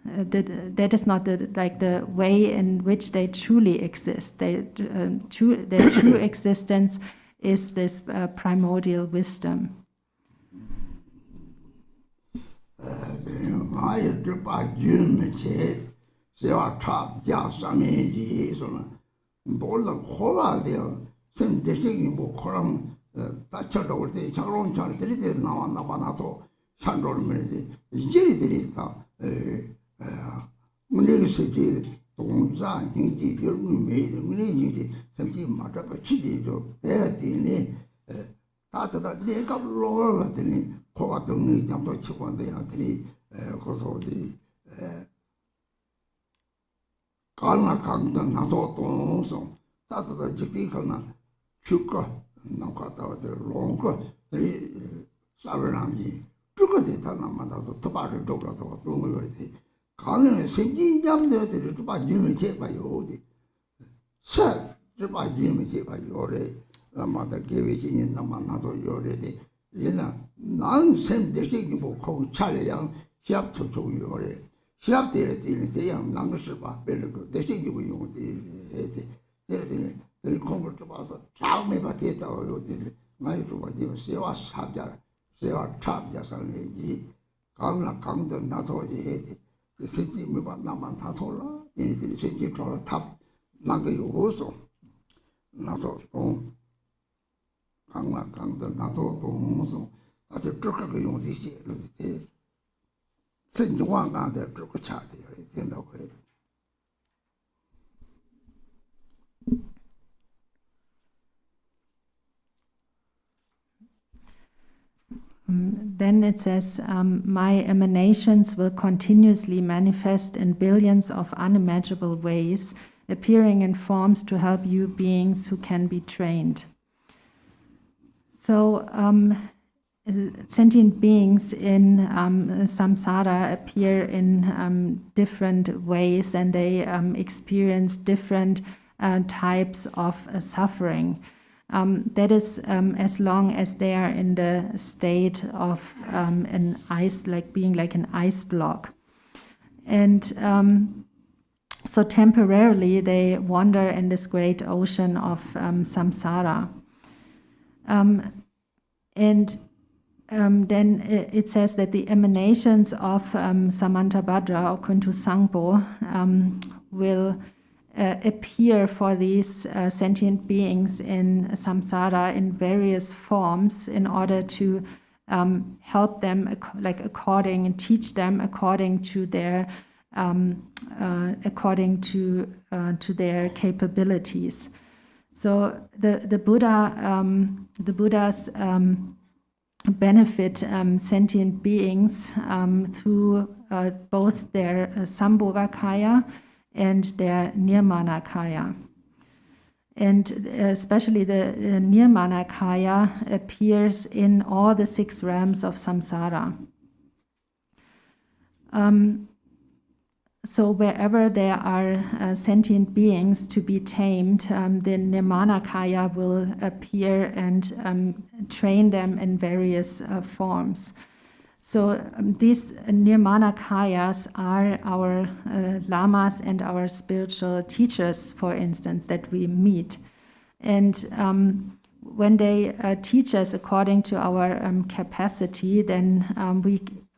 That is not the way in which they truly exist. Their true existence is this primordial wisdom. 찬도를 말이지 이제들이 다 문제가 세계 동자 행지 열고 매일 문제지甚至 맞아가 치지죠 대야되니 다다 내가 로어더니 코가 등이 잠도 치고한데 하더니 그래서 어디 갈나 강등 나도 동성 다다 직디거나 축가 나가다들 롱거 이 사람이 그거에 다 남아도 도바를 도가도 동의하지 가능한 생기jam들을 좀 봐주면 제발요지 사 봐주면 제발요래 남아다 계획이 남아나도 요래데 얘는 난 샘대식이 뭐 거기 차례양 협조 요래 시합 때는 대양 난 것을 봐. 별로 대신지고 용어 때는 공부를 좀 봐서 자음에 받겠다고 요들 많이 좀 봐지면 세와 사자 세와 참자상이지 강나 강도 나서지 해지 그 생기 뭐 나만 나서라 얘네들이 생기 저러 탑 나가 요소 나서 또 강나 강도 나서 또 무슨 아주 쭉하게 용되지 이렇게 생중앙간데 쭉 차대요 된다고 그래. Then it says, my emanations will continuously manifest in billions of unimaginable ways, appearing in forms to help you beings who can be trained. So, sentient beings in samsara appear in different ways, and they experience different types of suffering. That is as long as they are in the state of an ice, like being like an ice block. And so temporarily they wander in this great ocean of samsara. And then it says that the emanations of Samantabhadra or Kuntuzangpo will appear for these sentient beings in samsara in various forms in order to help them, like according, and teach them according to their capabilities. So the Buddha's benefit sentient beings through both their Sambhogakaya and their Nirmanakaya. And especially the Nirmanakaya appears in all the 6 realms of samsara. So wherever there are sentient beings to be tamed, the Nirmanakaya will appear and train them in various forms. So these Nirmanakayas are our Lamas and our spiritual teachers, for instance, that we meet. And when they teach us according to our capacity, then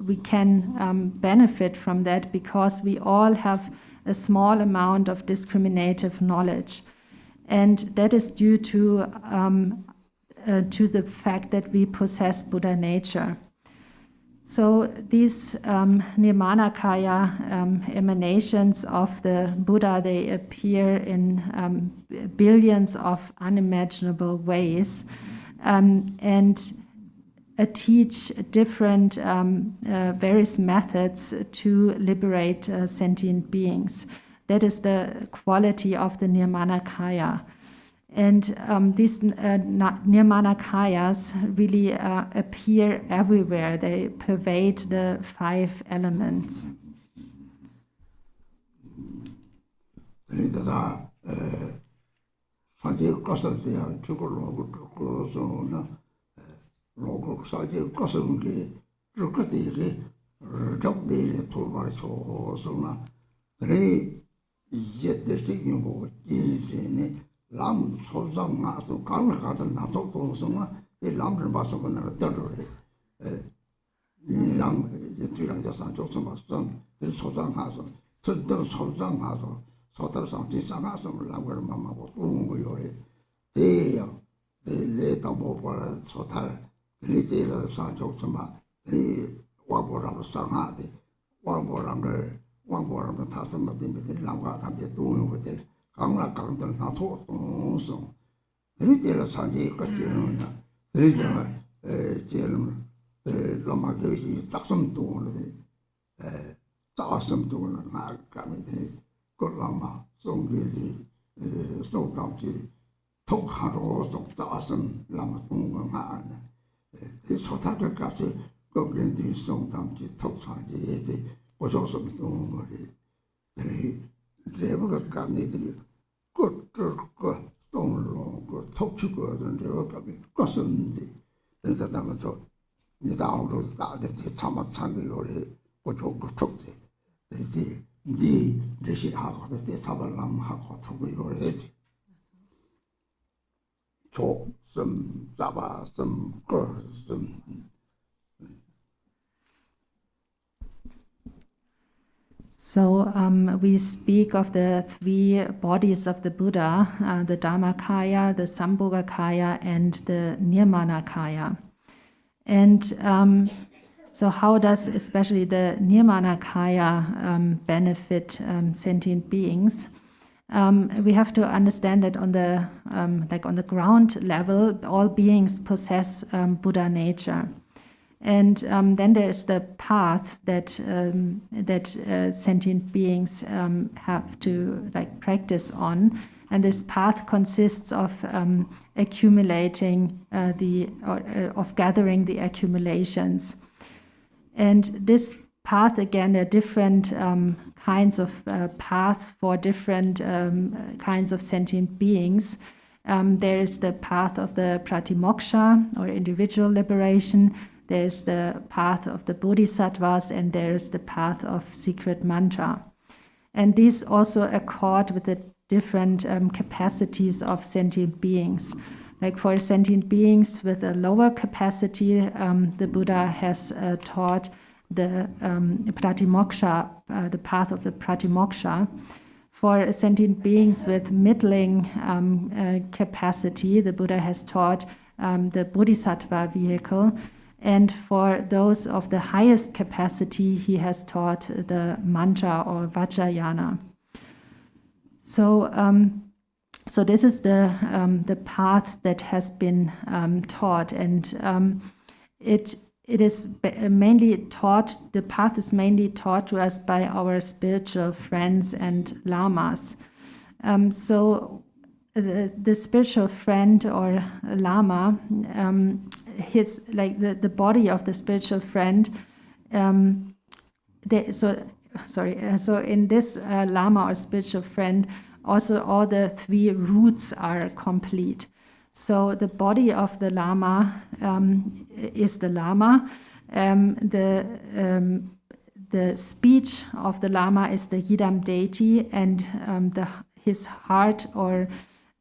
we can benefit from that, because we all have a small amount of discriminative knowledge. And that is due to the fact that we possess Buddha nature. So these Nirmanakaya emanations of the Buddha, they appear in billions of unimaginable ways, and teach different various methods to liberate sentient beings. That is the quality of the Nirmanakaya. And these Nirmanakayas really appear everywhere. They pervade the 5 elements. 람 소장 나서 강을 가든 나서 동성아 이 람을 봐서 그날 떨어래 이랑 이들이랑 저산 조선 봤어 이 소장 가서 저들 소장 가서 소들상 뒤상가서 라고 마마고 또 거요래 대요 대레다 뭐 봐라 소탈 대레라 산 조선마 이 와보라고 상하대 와보라는 타선마들 라고 담게 또 거들 강나 강들 다 소동성 이리들 산지 거지는 이리잖아 제일 로마교시 작성도 오는데 작성도 오는 나가면들이 그라마 송기지 소담지 통하로 속자선 라마 공공하네 이 소타들 같이 거기에 송담지 통상지 예지 보조선 또 거리 레버가 감내들이 그 돈으로 그 톡치거든 레버감이 껐었는데 내가다가도 니다우로 다들 참아 참고요래 고조 그 촉지 네 레시하고 때 사발람하고 두고 요래지 조좀 잡아 좀 거좀 So we speak of the three bodies of the Buddha, the Dharmakaya, the Sambhogakaya, and the Nirmanakaya. And so how does especially the Nirmanakaya benefit sentient beings? We have to understand that on the on the ground level, all beings possess Buddha nature. And then there is the path that sentient beings have to practice on, and this path consists of accumulating of gathering the accumulations. And this path, again, there are different kinds of paths for different kinds of sentient beings. There is the path of the pratimoksha, or individual liberation. There's the path of the bodhisattvas, and there's the path of secret mantra. And these also accord with the different capacities of sentient beings. Like for sentient beings with a lower capacity, the Buddha has taught the pratimoksha, the path of the pratimoksha. For sentient beings with middling capacity, the Buddha has taught the bodhisattva vehicle. And for those of the highest capacity, he has taught the mantra or vajrayana. So, so this is the path that has been taught, and it is mainly taught. The path is mainly taught to us by our spiritual friends and lamas. So, the spiritual friend or lama. His the body of the spiritual friend. So in this lama or spiritual friend, also all the three roots are complete. So the body of the lama is the lama. The speech of the lama is the yidam deity, and his heart or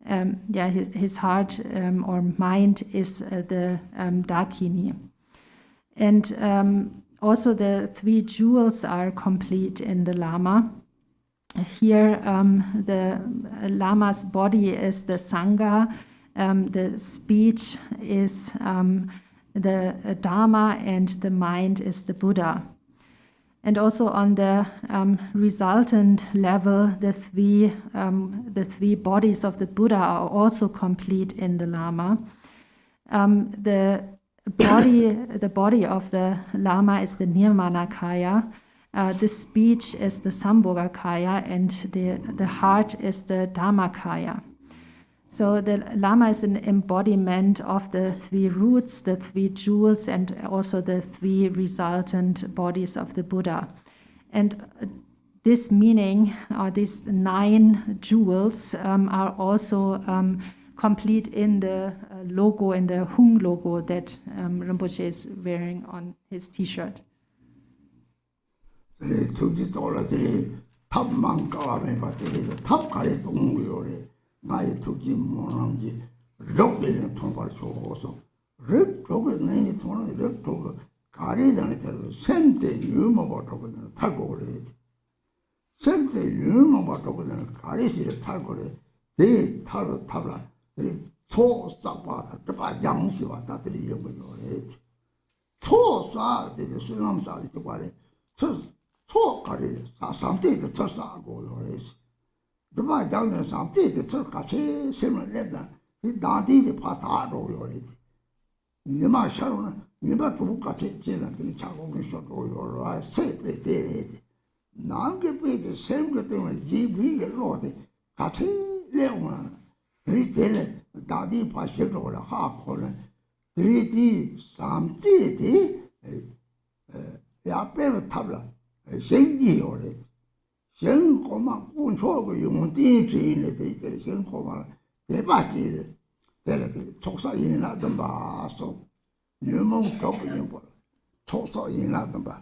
his heart or mind is the dakini. And also the three jewels are complete in the lama. Here the lama's body is the sangha, the speech is the Dharma, and the mind is the Buddha. And also on the resultant level, the three bodies of the Buddha are also complete in the Lama. The body of the Lama is the Nirmanakaya. The speech is the Sambhogakaya, and the heart is the Dharmakaya. So the Lama is an embodiment of the three roots, the three jewels, and also the three resultant bodies of the Buddha. And this meaning, or these 9 jewels, are also complete in the logo, in the Hung logo that Rinpoche is wearing on his t-shirt. 나의 두기 모양이 럭비는 통과를 줘서 럭쪽에 내니 통하는 럭쪽 가리장에 들어 센때 유머버도거든 탈고 그래 센때 유머버도거든 가리시를 탈고 그래 대 탈로 탑라 이 초싹바다 그바 양시와 다들이 연구요 그래 초싹 되게 수영함사지 그 말에 초가리 삼대도 쳤사고 그래 그바 장면 삼대도 쳤같이 sem을 냈다 이 나디의 파타로 요래 니마 샤로나 니마 부부같이 제가들이 자고는 쇼도요 아 세베데 나게 베데 sem게 때문에 이비를 로데 같이 레오마 드리텔 나디 파셔도라 하코는 드리디 삼대디 야베 탑라 생기요래 생고만 군초고 용띠 주인의 드리텔 생고만 대바지를 대라들 촉사인하던 바소 유몽 적인 거 촉사인하던 바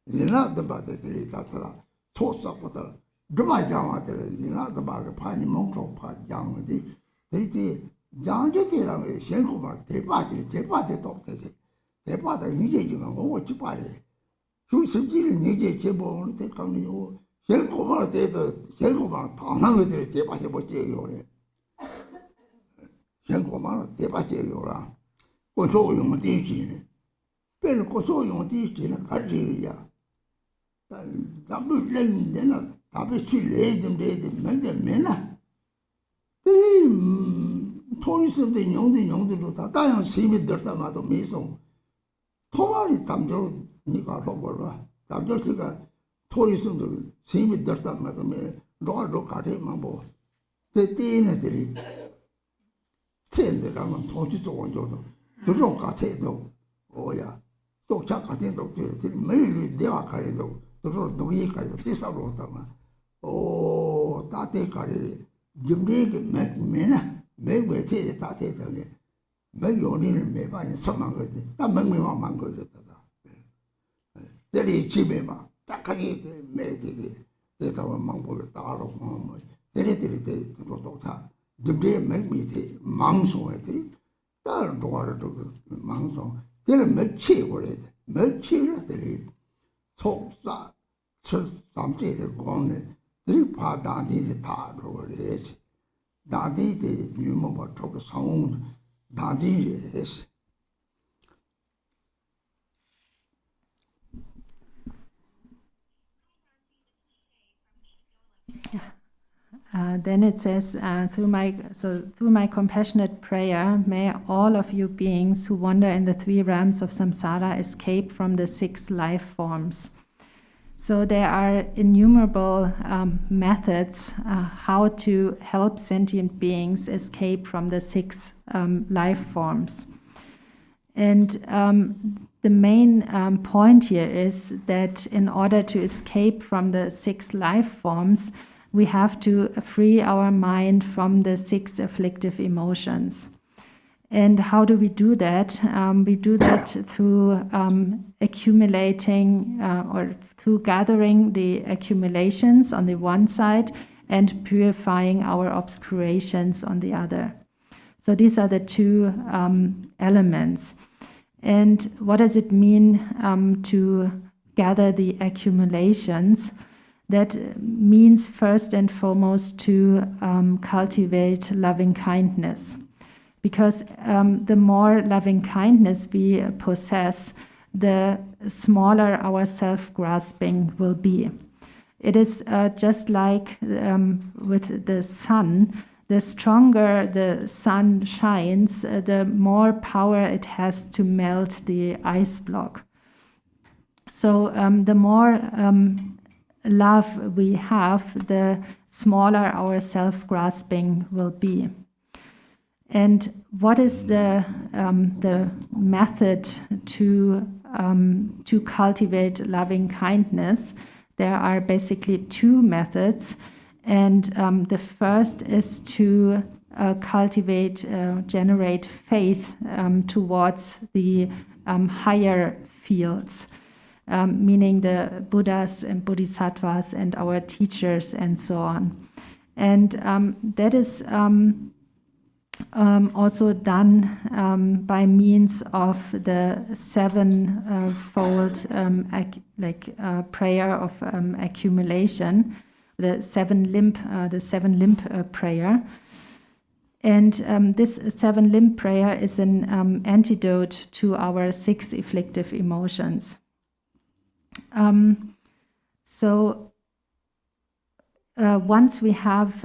인하던 바들이 자다가 toss up with the Duma Jamater, you know, the bag of Pani Monko, Pat Yang, they Yang did it, Shenkuma, they party top take it. They part of Nija, you know, what you party. You simply Nija Chebo, take on you. Shenkuma, Shenkuma, Tana with the Tepasi, Shenkuma, Tepasi, Koso yung teaching. Pero koso yung teaching na kardiya. Tabi lang din na tabi chile dem mena. Tori something yung do ta tayang simi derta ma to meso. Tomari tamjo ni ka logora. Tamjo sika tori something simi derta ma to me do kare mambo. Te na diri. Tende lang toji to wanjo. The rock at it though. Oh, yeah. So, Chuck at it, maybe they are carried though. The road, the vehicle, this are Rotama. Oh, Tate carried. Jimmy met Mena, maybe say the Tate again. Maybe only may buy some mango. That make me want mango. There is Chibema, Takari, made it. That our mango, Taro, Mamma. There is the Rotota. Jimmy make me say, Manso, I think. 다른 동화를 듣고 망성 걔는 며칠 오래돼 며칠들이 속사 삼재의 공네 들이 바다니에 다 그러지 다디데 유모버 쪽 상웅 다지에스 Then it says, through my compassionate prayer, may all of you beings who wander in the 3 realms of samsara escape from the 6 life forms. So there are innumerable methods how to help sentient beings escape from the 6 life forms. And the main point here is that in order to escape from the 6 life forms, we have to free our mind from the 6 afflictive emotions. And how do we do that? We do that through accumulating or through gathering the accumulations on the one side and purifying our obscurations on the other. So these are the 2 elements. And what does it mean to gather the accumulations? That means first and foremost to cultivate loving kindness. Because the more loving kindness we possess, the smaller our self-grasping will be. It is just like with the sun. The stronger the sun shines, the more power it has to melt the ice block. So the more love we have, the smaller our self-grasping will be. And what is the method to cultivate loving kindness? There are basically 2 methods, and the first is to generate faith towards the higher fields. Meaning the Buddhas and Bodhisattvas and our teachers and so on. And that is also done by means of the 7-fold prayer of accumulation, the 7-limb prayer. And this 7-limb prayer is an antidote to our 6 afflictive emotions. Once we have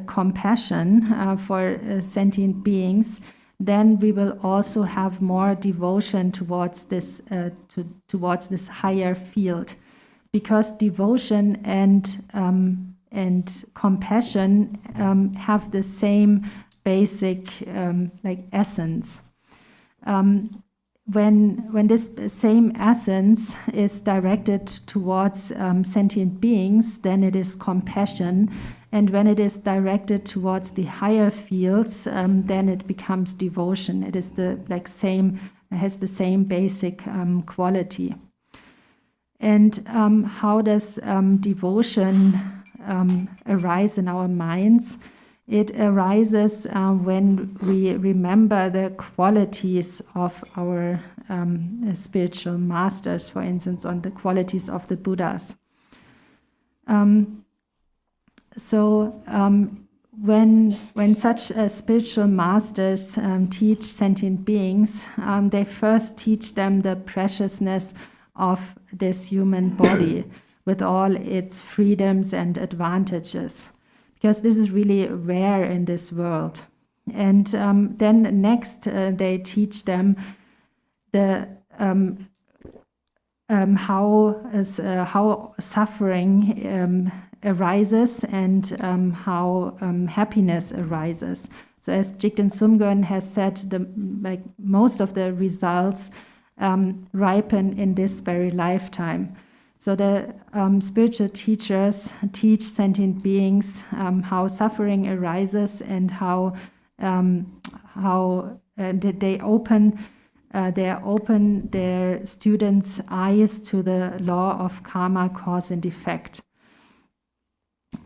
compassion for sentient beings, then we will also have more devotion towards this higher field, because devotion and compassion have the same basic essence. When this same essence is directed towards sentient beings, then it is compassion, and when it is directed towards the higher fields, then it becomes devotion. It is has the same basic quality. And how does devotion arise in our minds? It arises when we remember the qualities of our spiritual masters, for instance, on the qualities of the Buddhas. When such spiritual masters teach sentient beings, they first teach them the preciousness of this human body with all its freedoms and advantages, because this is really rare in this world. And then next they teach them the how suffering arises and how happiness arises. So as Jigten Sumgön has said, most of the results ripen in this very lifetime. So the spiritual teachers teach sentient beings how suffering arises and how they open their students' eyes to the law of karma, cause and effect.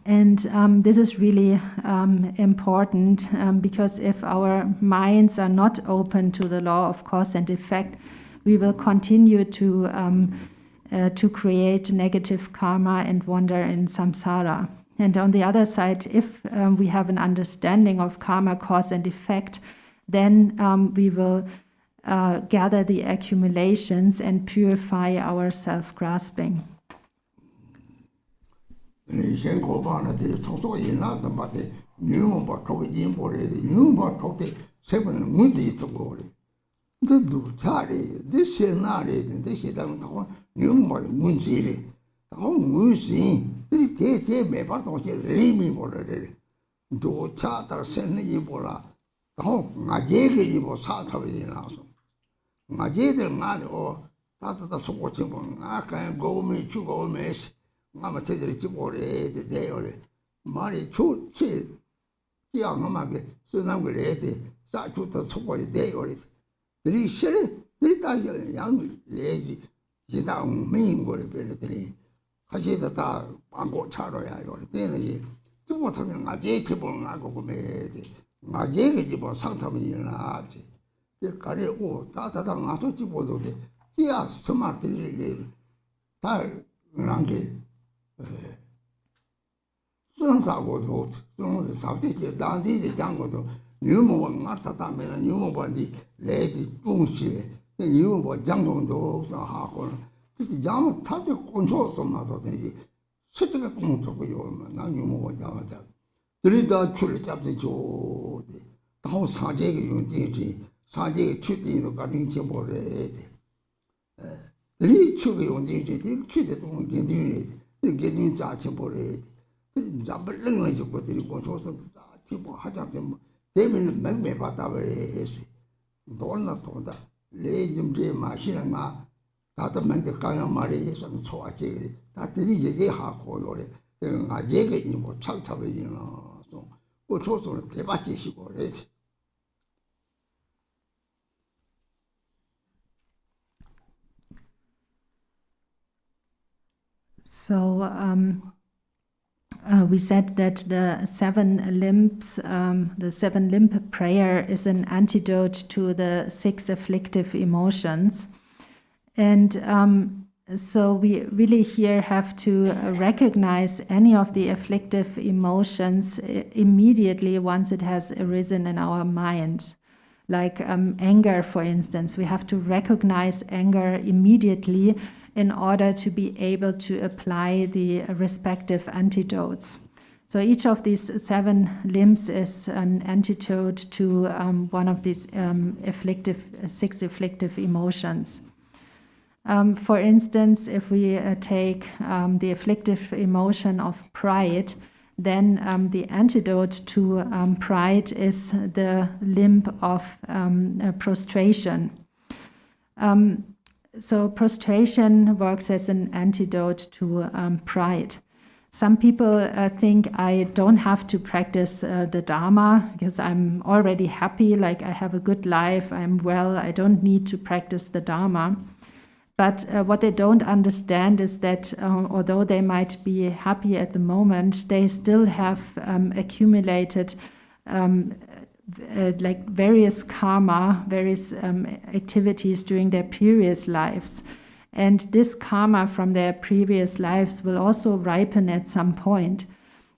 And this is really important because if our minds are not open to the law of cause and effect, we will continue to create negative karma and wander in samsara. And on the other side, if we have an understanding of karma, cause and effect, then we will gather the accumulations and purify our self-grasping. So we said that the seven limb prayer is an antidote to the 6 afflictive emotions. And so we really here have to recognize any of the afflictive emotions immediately once it has arisen in our mind. Like anger, for instance, we have to recognize anger immediately in order to be able to apply the respective antidotes. So each of these 7 limbs is an antidote to one of these 6 afflictive emotions. For instance, if we take the afflictive emotion of pride, then the antidote to pride is the limb of prostration. So prostration works as an antidote to pride. Some people think I don't have to practice the Dharma because I'm already happy, like I have a good life, I'm well, I don't need to practice the Dharma. But what they don't understand is that although they might be happy at the moment, they still have accumulated like various karma, various activities during their previous lives. And this karma from their previous lives will also ripen at some point.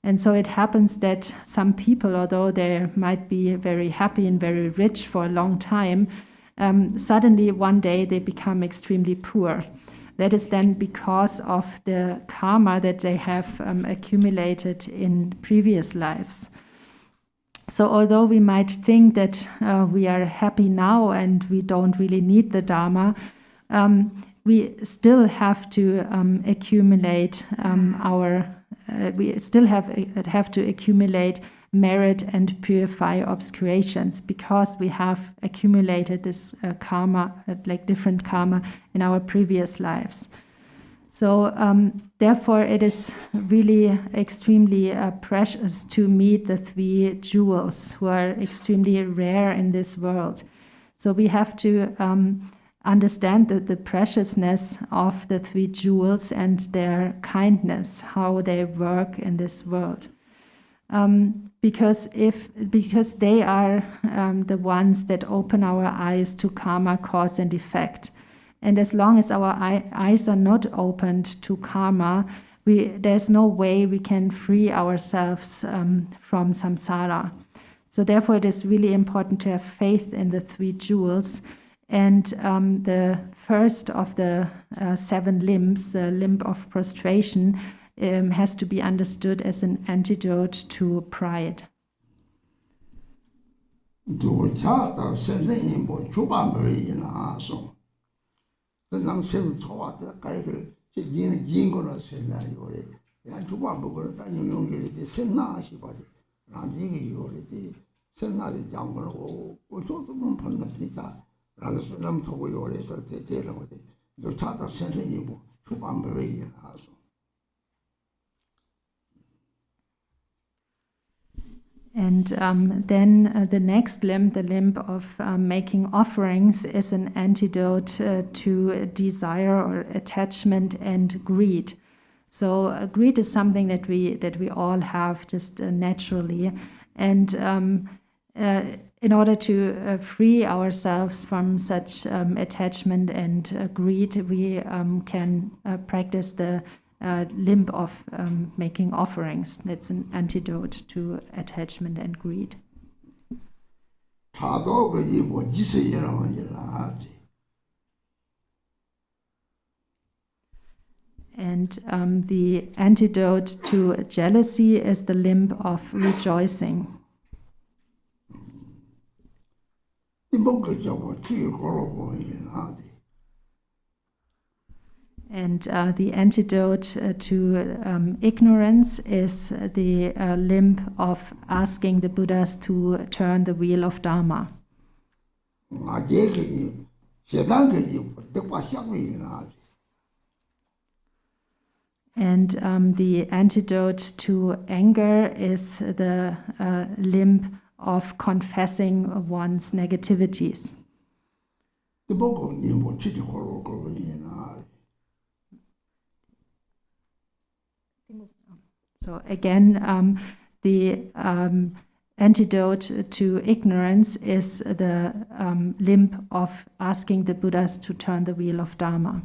And so it happens that some people, although they might be very happy and very rich for a long time, suddenly one day they become extremely poor. That is then because of the karma that they have accumulated in previous lives. So although we might think that we are happy now and we don't really need the Dharma, we still have to accumulate we still have to accumulate merit and purify obscurations, because we have accumulated this karma, like different karma in our previous lives. So therefore it is really extremely precious to meet the three jewels who are extremely rare in this world. So we have to understand the preciousness of the three jewels and their kindness, how they work in this world. Because they are the ones that open our eyes to karma, cause and effect. And as long as our eyes are not opened to karma, there's no way we can free ourselves from samsara. So therefore it is really important to have faith in the three jewels. And the first of the 7 limbs, the limb of prostration, has to be understood as an antidote to pride. And then the next limb, the limb of making offerings, is an antidote to desire or attachment and greed. So greed is something that we all have just naturally, and in order to free ourselves from such attachment and greed, we can practice the limb of making offerings. That's an antidote to attachment and greed. And the antidote to jealousy is the limb of rejoicing. And the antidote to ignorance is the limb of asking the Buddhas to turn the wheel of Dharma. And the antidote to anger is the limb of confessing one's negativities. So again, the antidote to ignorance is the limb of asking the Buddhas to turn the wheel of Dharma.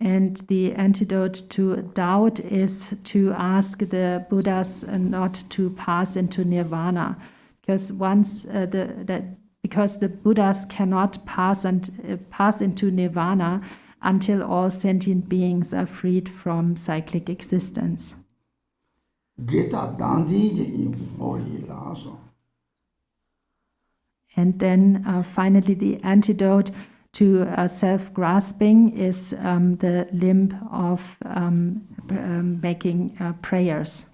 And the antidote to doubt is to ask the Buddhas not to pass into nirvana, because because the Buddhas cannot pass into nirvana until all sentient beings are freed from cyclic existence. And then finally, the antidote to self-grasping is the limb of making prayers.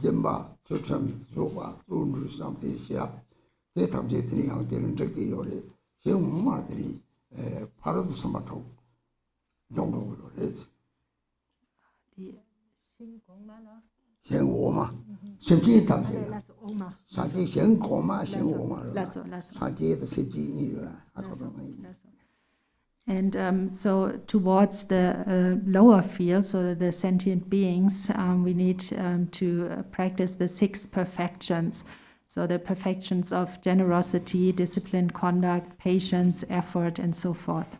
Jimba, Chutram, Zoba, Tundu, something, Shap, they have Jetting out there in Jackie or Him Martini, part of the Samato. Don't know it. Hien Woma, Simply Tamil, Santi Hien Koma, Hien Woma, Santi the City. And so towards the lower field, so the sentient beings, we need to practice the 6 perfections. So the perfections of generosity, disciplined conduct, patience, effort, and so forth.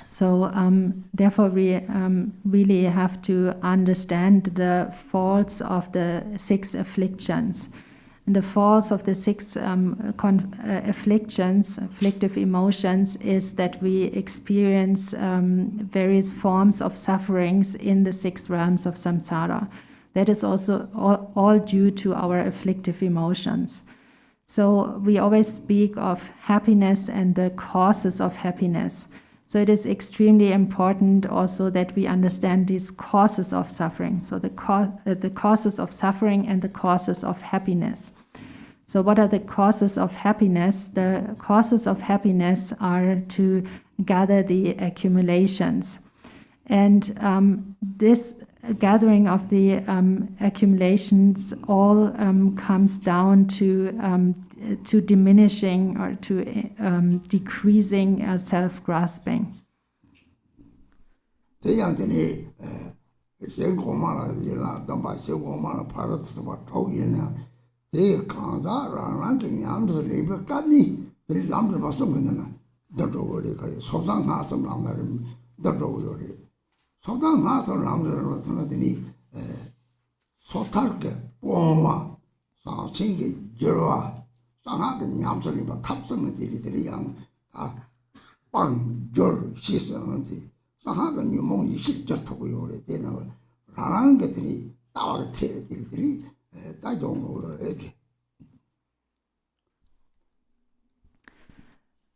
So therefore we really have to understand the faults of the 6 afflictions. And the faults of the 6 afflictions, afflictive emotions, is that we experience various forms of sufferings in the 6 realms of samsara. That is also all due to our afflictive emotions. So we always speak of happiness and the causes of happiness. So it is extremely important also that we understand these causes of suffering. So the causes of suffering and the causes of happiness. So what are the causes of happiness? The causes of happiness are to gather the accumulations. And this gathering of the accumulations all comes down to diminishing or to decreasing self-grasping.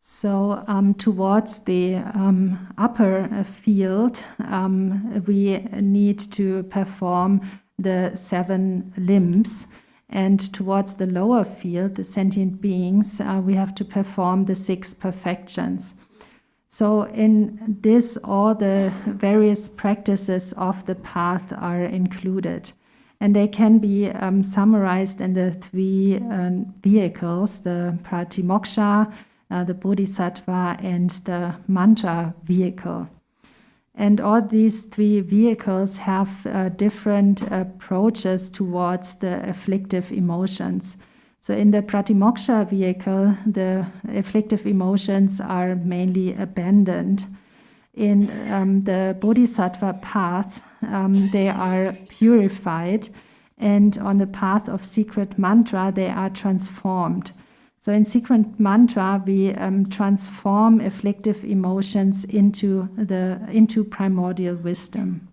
So towards the upper field, we need to perform the 7 limbs. And towards the lower field, the sentient beings, we have to perform the 6 perfections. So in this, all the various practices of the path are included. And they can be summarized in the 3 vehicles, the pratimoksha, the bodhisattva, and the mantra vehicle. And all these 3 vehicles have different approaches towards the afflictive emotions. So in the pratimoksha vehicle, the afflictive emotions are mainly abandoned. In the bodhisattva path, they are purified. And on the path of secret mantra, they are transformed. So in secret mantra, we transform afflictive emotions into primordial wisdom.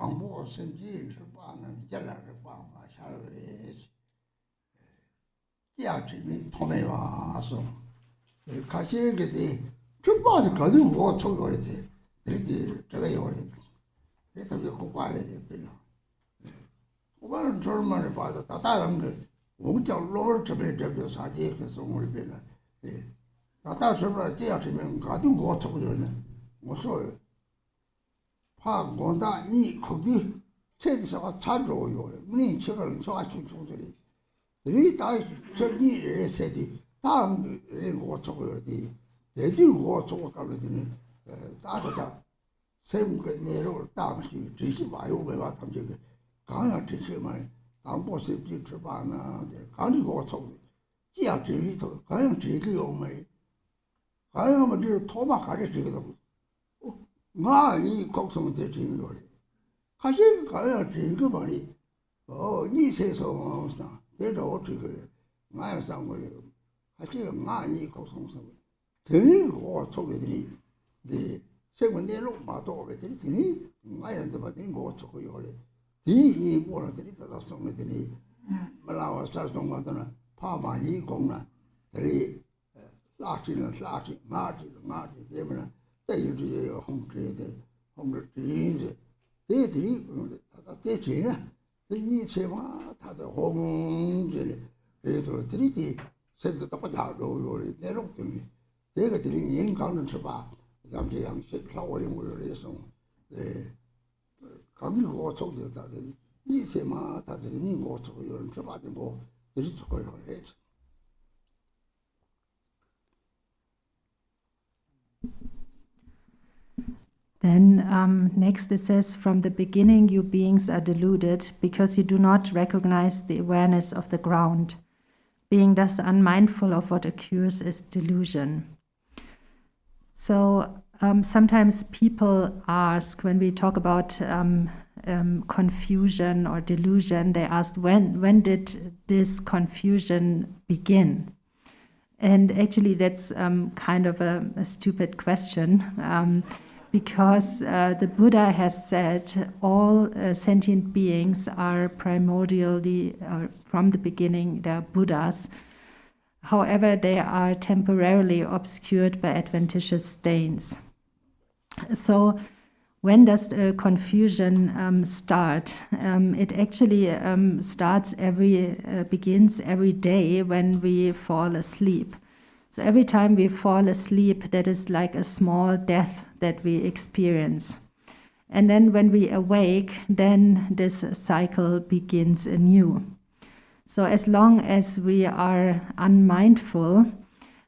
당보 선진 출판은 이제라를 방마 샤르에 야지미 통해 와서 가시게 돼 출판을 가지고 뭐 저거지 되지 저거 요리 내가 왜 고관에 되나 고관은 절만에 봐서 다다른 거 우리가 로를 접해 접해 사지 그 송을 배나 다다 절만 제야지면 가지고 뭐 저거는 무슨 파고다 이 거기 체디서가 찾아오요. 니 저걸 좋아 충충들이. 이 다이 저기를 세디 다음 이거 저거지. 내들고 저거 가면은 다다 세무가 내로 다음시 지시 와요. 왜 왔다 저기 강야 지시만 당보세 지출바나 가리고 저거. 지야 지리도 강야 지리요 뭐. 강야만 저 토마 가리 지거든. 이 곡성은 되는 거래. 가시 가야 되는 거 말이. 니 세서 내가 어떻게 그래. 나야 상 거래. 가시가 이 곡성성. 되는 거 속에들이 네 세번 내로 마도 되더니 나한테 받는 거 속고 요래. 이 뭐라들이 다 성에들이 말아와 살성 거는 파마이 공나. 들이 라치는 나지 때문에 대유주의 홍크레데 홍르티인데 대들이 다 대체나 이 세마 다들 홍제네 그래서 드리티 세도 똑같아 로로리 내lok들이 내가 드린 인강은 쳐봐 남자 양식 라오용 거래서 감리고 속도 다들 이 세마 다들 니고 속도 요런 쳐봐도 뭐 드리 속고요 해. Then next it says, from the beginning you beings are deluded because you do not recognize the awareness of the ground. Being thus unmindful of what occurs is delusion. So sometimes people ask, when we talk about confusion or delusion, they ask, when did this confusion begin? And actually that's kind of a stupid question. Because the Buddha has said all sentient beings are primordially, from the beginning, they are Buddhas. However, they are temporarily obscured by adventitious stains. So when does the confusion start? It actually begins every day when we fall asleep. So every time we fall asleep, that is like a small death that we experience. And then when we awake, then this cycle begins anew. So as long as we are unmindful,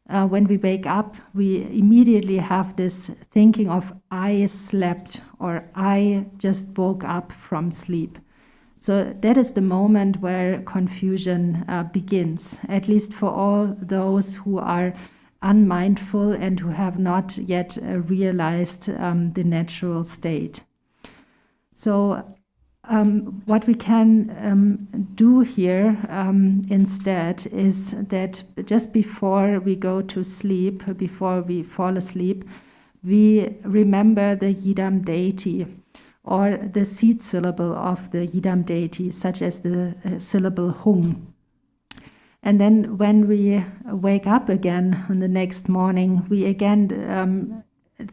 when we wake up, we immediately have this thinking of I slept or I just woke up from sleep. So that is the moment where confusion begins, at least for all those who are unmindful and who have not yet realized the natural state. So what we can do here instead is that just before we go to sleep, before we fall asleep, we remember the Yidam deity or the seed syllable of the Yidam deity, such as the syllable Hung. And then when we wake up again on the next morning, we again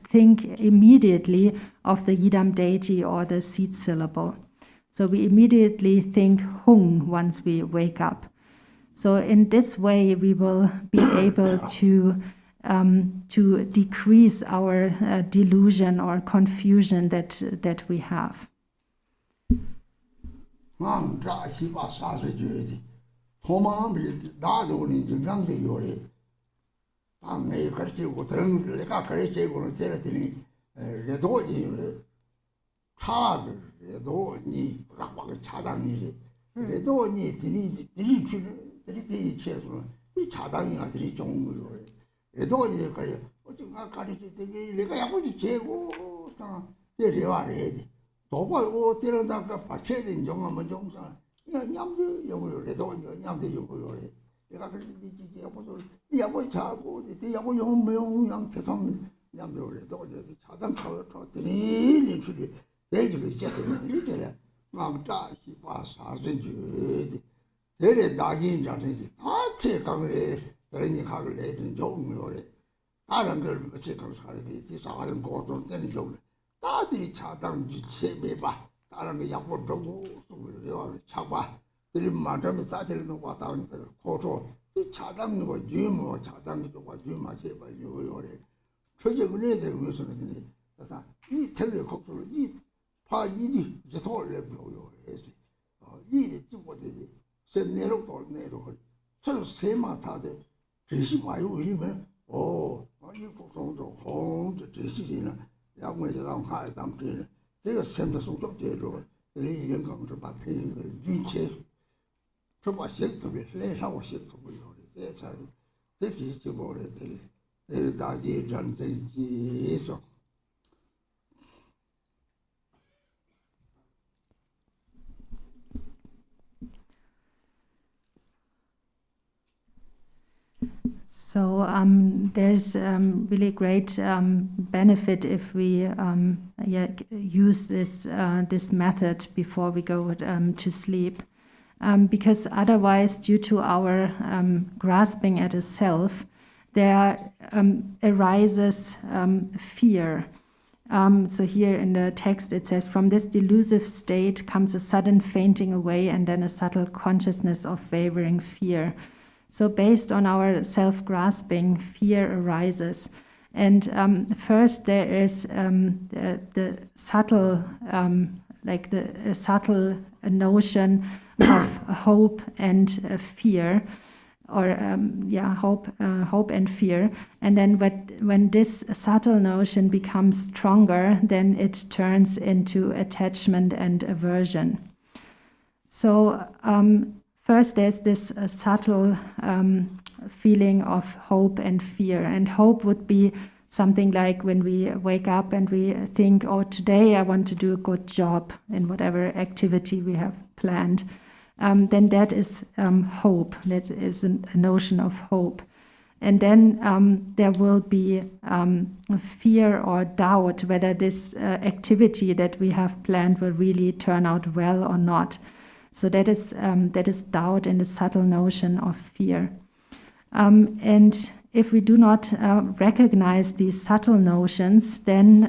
think immediately of the Yidam deity or the seed syllable. So we immediately think Hung once we wake up. So in this way, we will be able to decrease our delusion or confusion that we have. 레도니 라바가 차당이래. 레도니 드니 체스로 이 차당이가 드니 좋은 거요. 레도니 그래. 어쩌가 가리지 되게 내가 야고지 제고 상 데려와래. 도고 데려다가 받쳐야 정하면 정상. 그냥 냠도 요거요. 레도니 냠도 요거요. 내가 그랬지 야고도 야고 자고 야고 용명 대성 냠도 레도니 차당 차로 드니 리출이 대주를 제대로 이렇게 막자 시바 사진주 대래 다긴 자들이 다 체감을 그러니 가을 애들은 좋은 거래 다른 걸 체감 사람이 뒤사가는 것도 되는 거 다들이 차당지 체매봐 다른 거 약보 주고 그래요 차봐 들이 만들면 다들이 놓고 다니서 고소 이 차당 거 유모 차당 거 유마 제발 요요래 저게 은혜들 무슨 그래서 이 틀을 걱정을 이 파이디 제토레고요. 이게 지고들이 세내로 돌내로 저 세마타데 대시 봐요. 이러면 아니 고통도 홍도 대시나 야구에서 나온 하에 담지는 내가 샘도 성적제로 이 영감을 받는 거 인체 저봐 색도를 내라고 색도를 대차 되게 지보래들이 대다지 전쟁지에서 So there's really great benefit if we use this method before we go to sleep, because otherwise, due to our grasping at a self, there arises fear. So here in the text it says, from this delusive state comes a sudden fainting away and then a subtle consciousness of wavering fear. So based on our self-grasping, fear arises. And first there is the subtle, the subtle notion of hope and fear, or hope and fear. And then when this subtle notion becomes stronger, then it turns into attachment and aversion. So first, there's this subtle feeling of hope and fear. And hope would be something like when we wake up and we think, oh, today I want to do a good job in whatever activity we have planned. Then that is hope. That is a notion of hope. And then there will be fear or doubt whether this activity that we have planned will really turn out well or not. So that is doubt and a subtle notion of fear. And if we do not recognize these subtle notions, then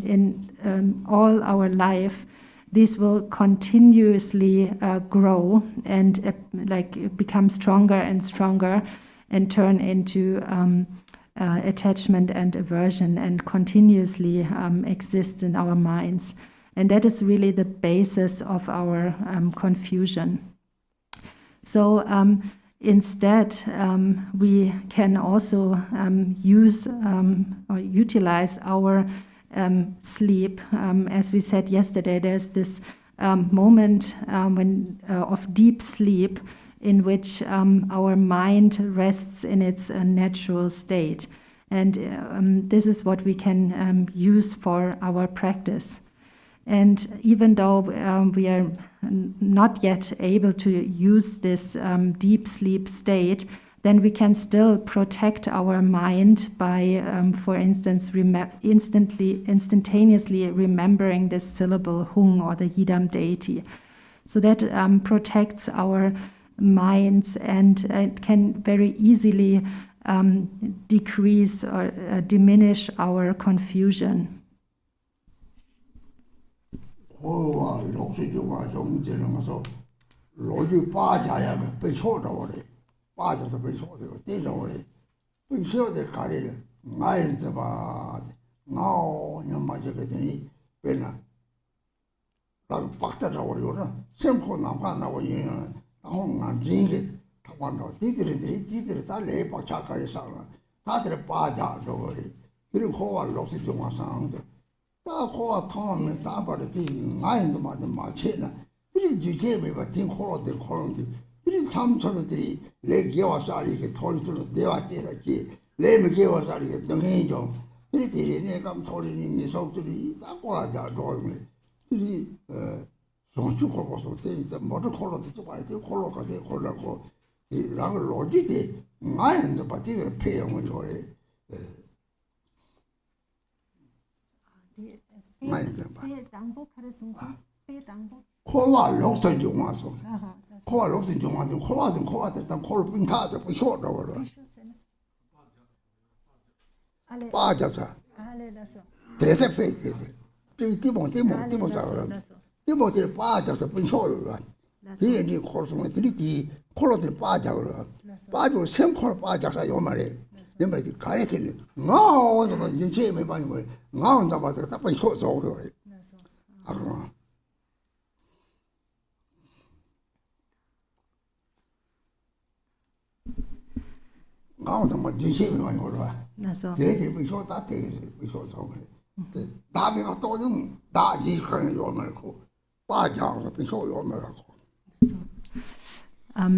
in all our life, these will continuously grow and become stronger and stronger and turn into attachment and aversion and continuously exist in our minds. And that is really the basis of our confusion. So instead, we can also use or utilize our sleep. As we said yesterday, there's this moment of deep sleep in which our mind rests in its natural state. And this is what we can use for our practice. And even though we are not yet able to use this deep sleep state, then we can still protect our mind by, for instance, instantaneously remembering this syllable Hung or the Yidam deity. So that protects our minds, and it can very easily decrease or diminish our confusion.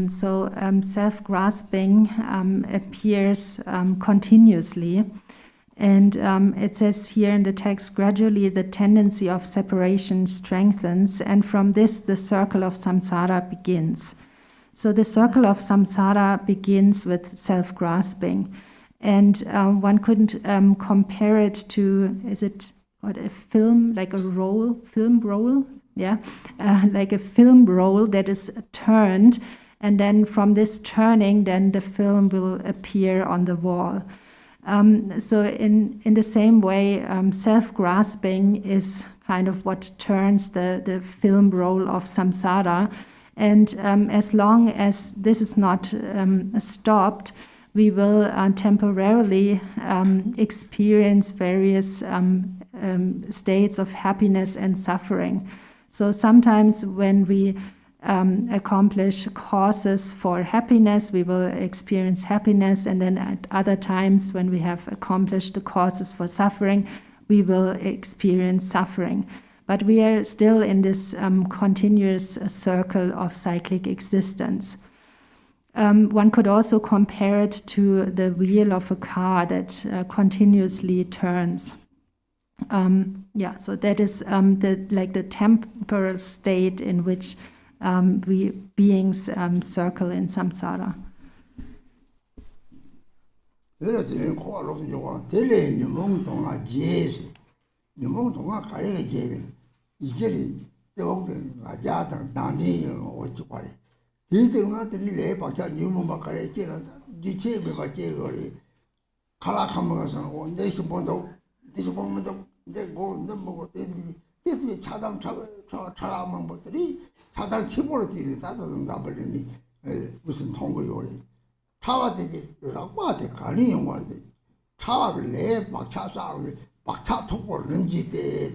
So self-grasping appears continuously, and it says here in the text, gradually the tendency of separation strengthens, and from this the circle of samsara begins. So the circle of samsara begins with self-grasping, and one could compare it to, is it what, a film, like a film roll? Yeah, like a film roll that is turned, and then from this turning, then the film will appear on the wall. So in the same way, self-grasping is kind of what turns the film roll of samsara. And as long as this is not stopped, we will temporarily experience various states of happiness and suffering. So sometimes when we accomplish causes for happiness, we will experience happiness, and then at other times when we have accomplished the causes for suffering, we will experience suffering. But we are still in this continuous circle of cyclic existence. One could also compare it to the wheel of a car that continuously turns. So that is the temporal state in which we beings circle in samsara. 사달 치보르들이 다들 나버리니 무슨 통고요리 차와되지라고 하대 가니 영화들 차와를 내 막차 싸우고 막차 통보를 넘지 때에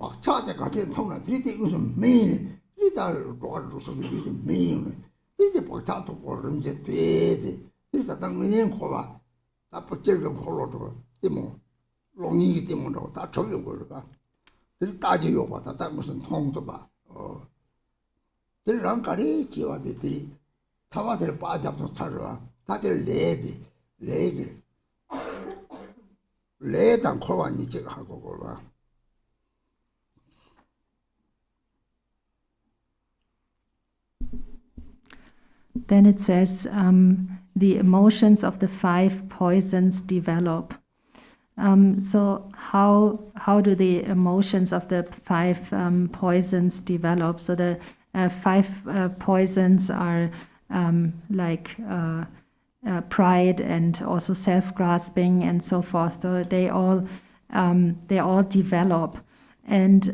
박차대 같이 통나 드리대 무슨 메인 리다를 도와줘서 이제 메인을 이제 박차도 보름 이제 돼지 그래서 당연히 거봐 다 버절고 홀로도 뭐 롱이기 때문에 다 적용 거가 그래서 따지요 봐다 딱 무슨 통도 봐 들랑 가리 기와들이 타마들 빠잡서 살아 다들 레게 레당 코와니 제가 하고 거봐 Then it says the emotions of the 5 poisons develop. So how do the emotions of the 5 poisons develop? So the 5 poisons are like pride and also self-grasping and so forth. So they all develop, and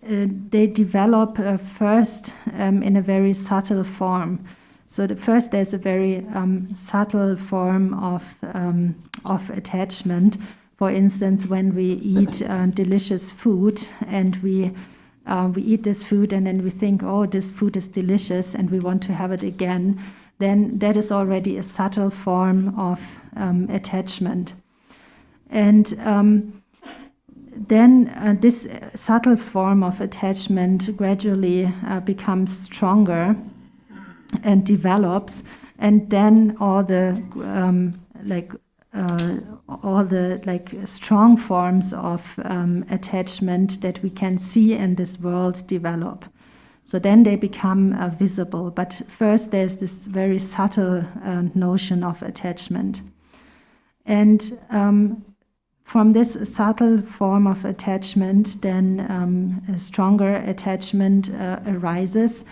they develop first in a very subtle form. So first there's a very subtle form of attachment. For instance, when we eat delicious food and we eat this food and then we think, oh, this food is delicious and we want to have it again, then that is already a subtle form of attachment. And then this subtle form of attachment gradually becomes stronger and develops, and then all the strong forms of attachment that we can see in this world develop. So then they become visible. But first there's this very subtle notion of attachment. And from this subtle form of attachment, then a stronger attachment arises.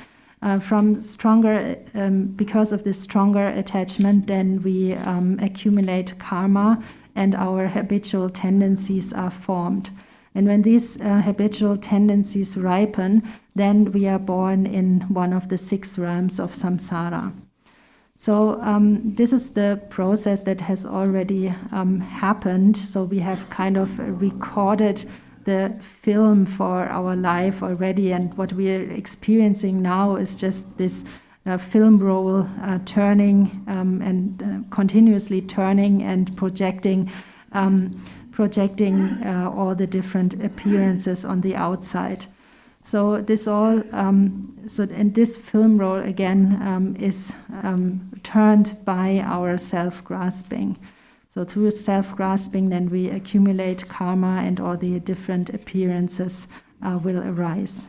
Because of this stronger attachment, then we accumulate karma, and our habitual tendencies are formed. And when these habitual tendencies ripen, then we are born in one of the 6 realms of samsara. So this is the process that has already happened. So we have kind of recorded the film for our life already, and what we are experiencing now is just this film roll turning and continuously turning and projecting all the different appearances on the outside. So this all, and this film roll again is turned by our self-grasping. So through self-grasping, then we accumulate karma, and all the different appearances will arise.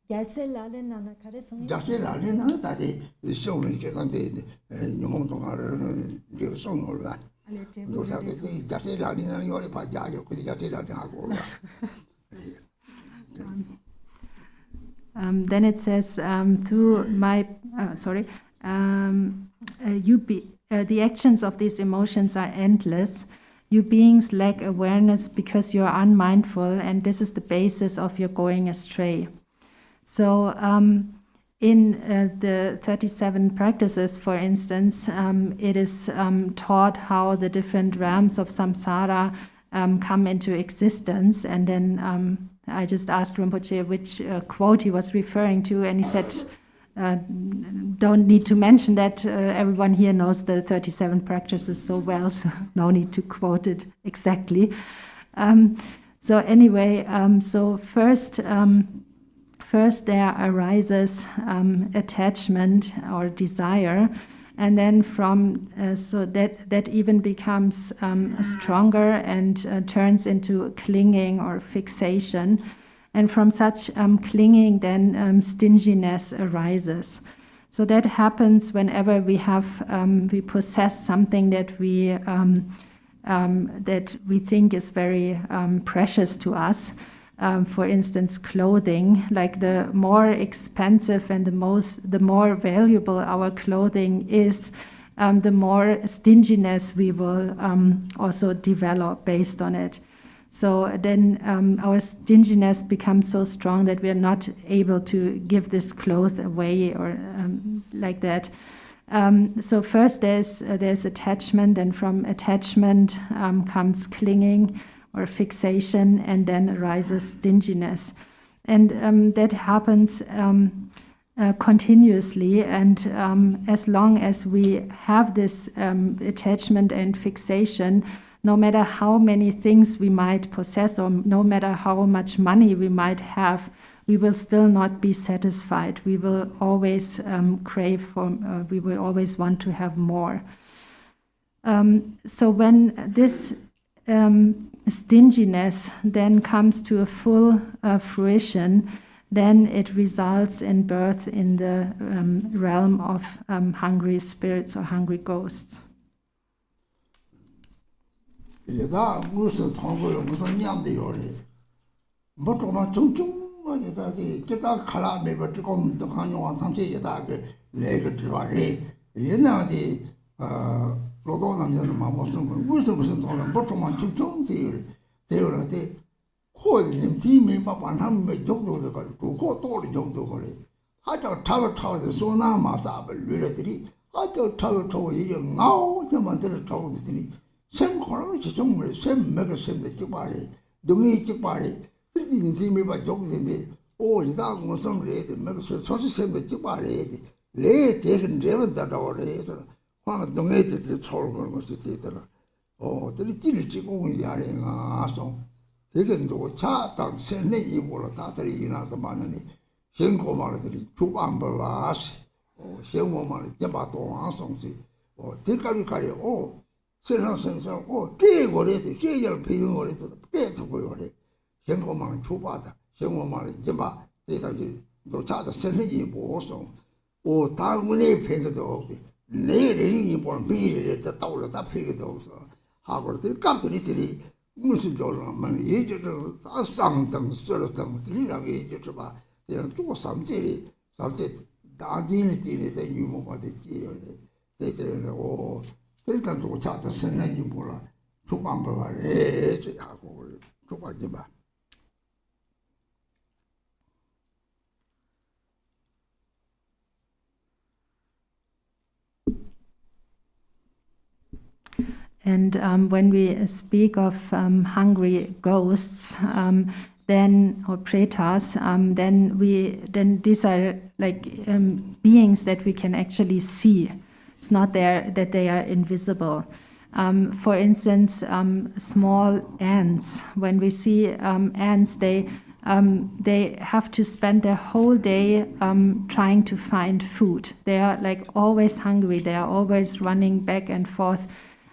Gyalse lale nana kare songi. Gyalse lale nana tadi songi kekante nyumong tonga songi olwa. Gyalse lale nana yore pa jayo kudi gyalse lale hako olwa. Then it says, through my, the actions of these emotions are endless. You beings lack awareness because you are unmindful, and this is the basis of your going astray. So in the 37 practices, for instance, it is taught how the different realms of samsara come into existence, and then I just asked Rinpoche which quote he was referring to, and he said, don't need to mention that, everyone here knows the 37 practices so well, so no need to quote it exactly. So anyway, so first there arises attachment or desire, and then from so that even becomes stronger and turns into clinging or fixation, and from such clinging then stinginess arises. So that happens whenever we possess something that we think is very precious to us. For instance, clothing. Like the more expensive and the more valuable our clothing is, the more stinginess we will also develop based on it. So then our stinginess becomes so strong that we are not able to give this cloth away or like that. So first there's attachment, and from attachment comes clinging or fixation, and then arises stinginess. And that happens continuously, and as long as we have this attachment and fixation, no matter how many things we might possess, or no matter how much money we might have, we will still not be satisfied. We will always crave for, we will always want to have more. So when this stinginess then comes to a full fruition, then it results in birth in the realm of hungry spirits or hungry ghosts. Yada musu tongo musu nyamde yore. Botoma chung yada de kita khala me batikom dokanyo antamche yada ke leg driware. Yena de lodo namyan mamosun musu tongo botoma chung de yore de ko nimti me papanham me jogdo de ko to jogdo gore. Haja tawa de sona masa bel lüretri. Haja tawa ye ngao jamantere tawa de sem kono chi chong sem mega sem de chipare dungi chipare tin tin me ba jog de o ida go som re de mega so sem de chipare de le de gen de da do re so kwa dungi de chol go so de da o de ti chi go ya re nga so de gen do cha dang sen ne yi bo la da de ina da ma ne sen ko ma de chu ban ba la o sen mo ma de ba do a so ji o de ka ri ka re o 세상에서 깨고래도 깨열 비용거래도 깨서고요래 생고만 주바다 생고만 이제 막 대상이 노차다 선생이 보소 오 다음에 폐기도 없대 내일이 뭐 미래에 떠올랐다 폐기도 없어 하고들 깜들이들이 무슨 저러면 예저도 상당 쓰러던 들이라게 예저 봐 그냥 또 삼제리 다디니 되는 유모가 됐지요 대대로 오 일단 또 차다 선생님 몰라 조금 봐래 하고 조금 봐. And when we speak of hungry ghosts, then or pretas, then these are like beings that we can actually see. It's not there that they are invisible. For instance, small ants. When we see ants, they have to spend their whole day trying to find food. They are like always hungry. They are always running back and forth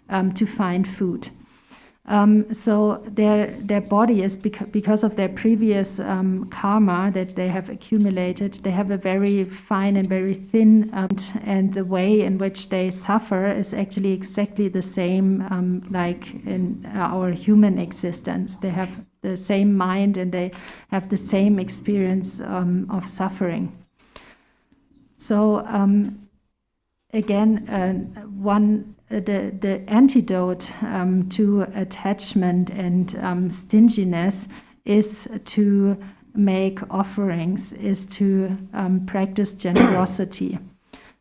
to find food. So their body is, because of their previous karma that they have accumulated, they have a very fine and very thin, and the way in which they suffer is actually exactly the same like in our human existence. They have the same mind and they have the same experience of suffering. So again, the antidote to attachment and stinginess is to make offerings, is to practice generosity.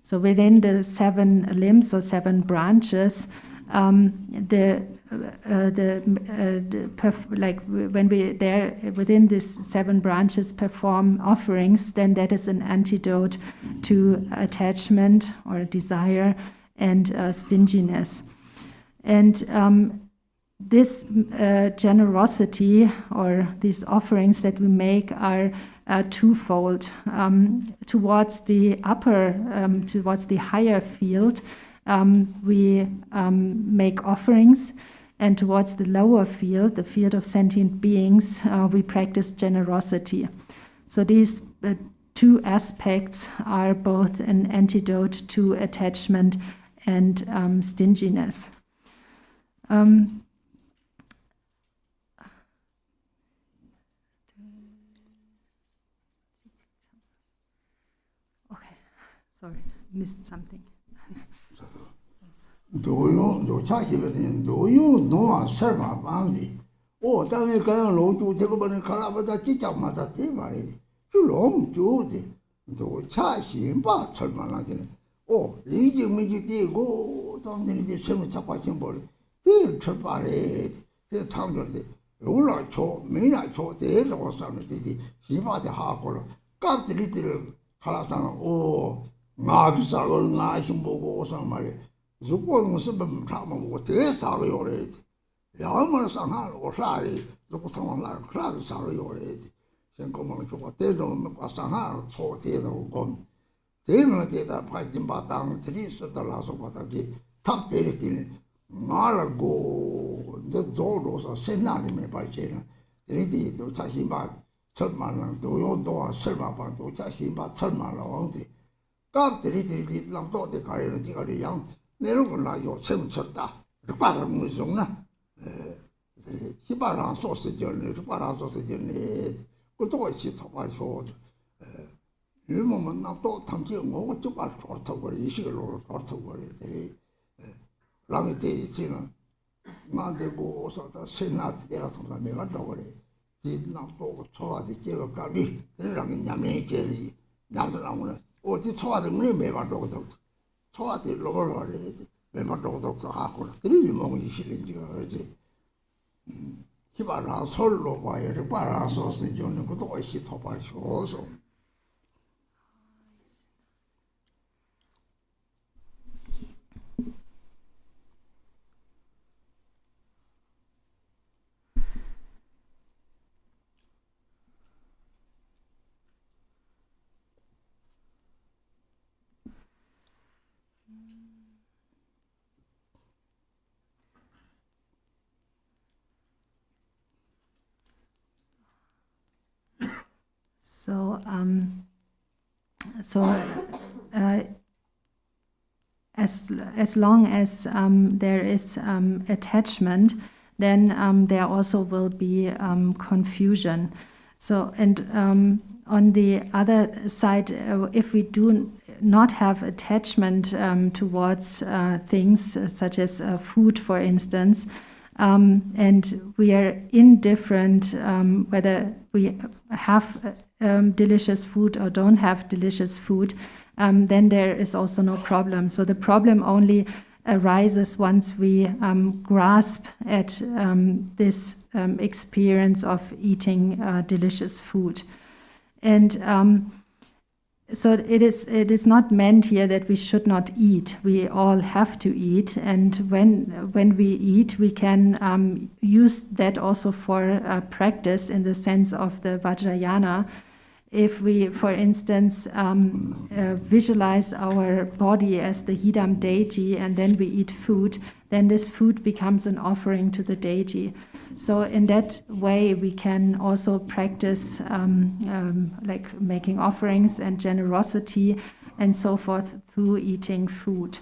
So within the 7 limbs or 7 branches, like when we there within these 7 branches perform offerings, then that is an antidote to attachment or desire and stinginess. And this generosity or these offerings that we make are twofold. Towards the towards the higher field, we make offerings, and towards the lower field, the field of sentient beings, we practice generosity. So these 2 aspects are both an antidote to attachment and stinginess. Okay, sorry, missed something. 노용 노차기에서는 노용 노안 설마 방지 오 땅에 가는 로주 대고번에 가라보다 찌짝마다 대 말이지 줄롱 주지 노차심바 설마나게는 오 이제 미지 되고 당신이 설마 잡아진 버리 대 철바래 대 탐절대 올라초 미나초 대로 사는데 희마대 하고로 깜들이들 가라상 오 나비사를 나신 보고 오상 말이야 如果我是不他们，我这啥个有来的？要么上海我啥的，如果从来啥个啥个有来的，先跟我们说，这种我们把上海错的都讲，这种的他拍金巴当，这里是的拉说把他给他这里的，马了个这走路上身上里面把这个，这里的都加新巴车马了，都用多少车马帮都加新巴车马了王子，刚这里的让多的开了这个的样。 내려올라 요 sem쳤다. 르바를 무슨나. 히바랑 소스전에 르바랑 소스전에 그것도 같이 타봐서 일모만 나도 당기 먹고 좀 좋다고 그래. 이식으로 좋다고 그래. 라면 되지는 나한테고 어서다 세나트 때라서 내가 또 그래. 이 나도 초와디 제가 가비. 그러면 냠이 제리. 냠들하고는 어디 초와도 매봐도 초아들 로벌로래 매만도도 하고 그리 먹이 싫은지 그러지 기바라 솔로 봐야 돼 봐라서 쓰는 것도 어시 더 봐셔서 As long as there is attachment, then there also will be confusion. So, and on the other side, if we do not have attachment towards things such as food, for instance, and we are indifferent whether we have delicious food or don't have delicious food, then there is also no problem. So the problem only arises once we grasp at this experience of eating delicious food. And so it is not meant here that we should not eat. We all have to eat, and when we eat, we can use that also for practice in the sense of the Vajrayana. if we, for instance, visualize our body as the Hidam deity and then we eat food, then this food becomes an offering to the deity. So in that way, we can also practice like making offerings and generosity and so forth through eating food.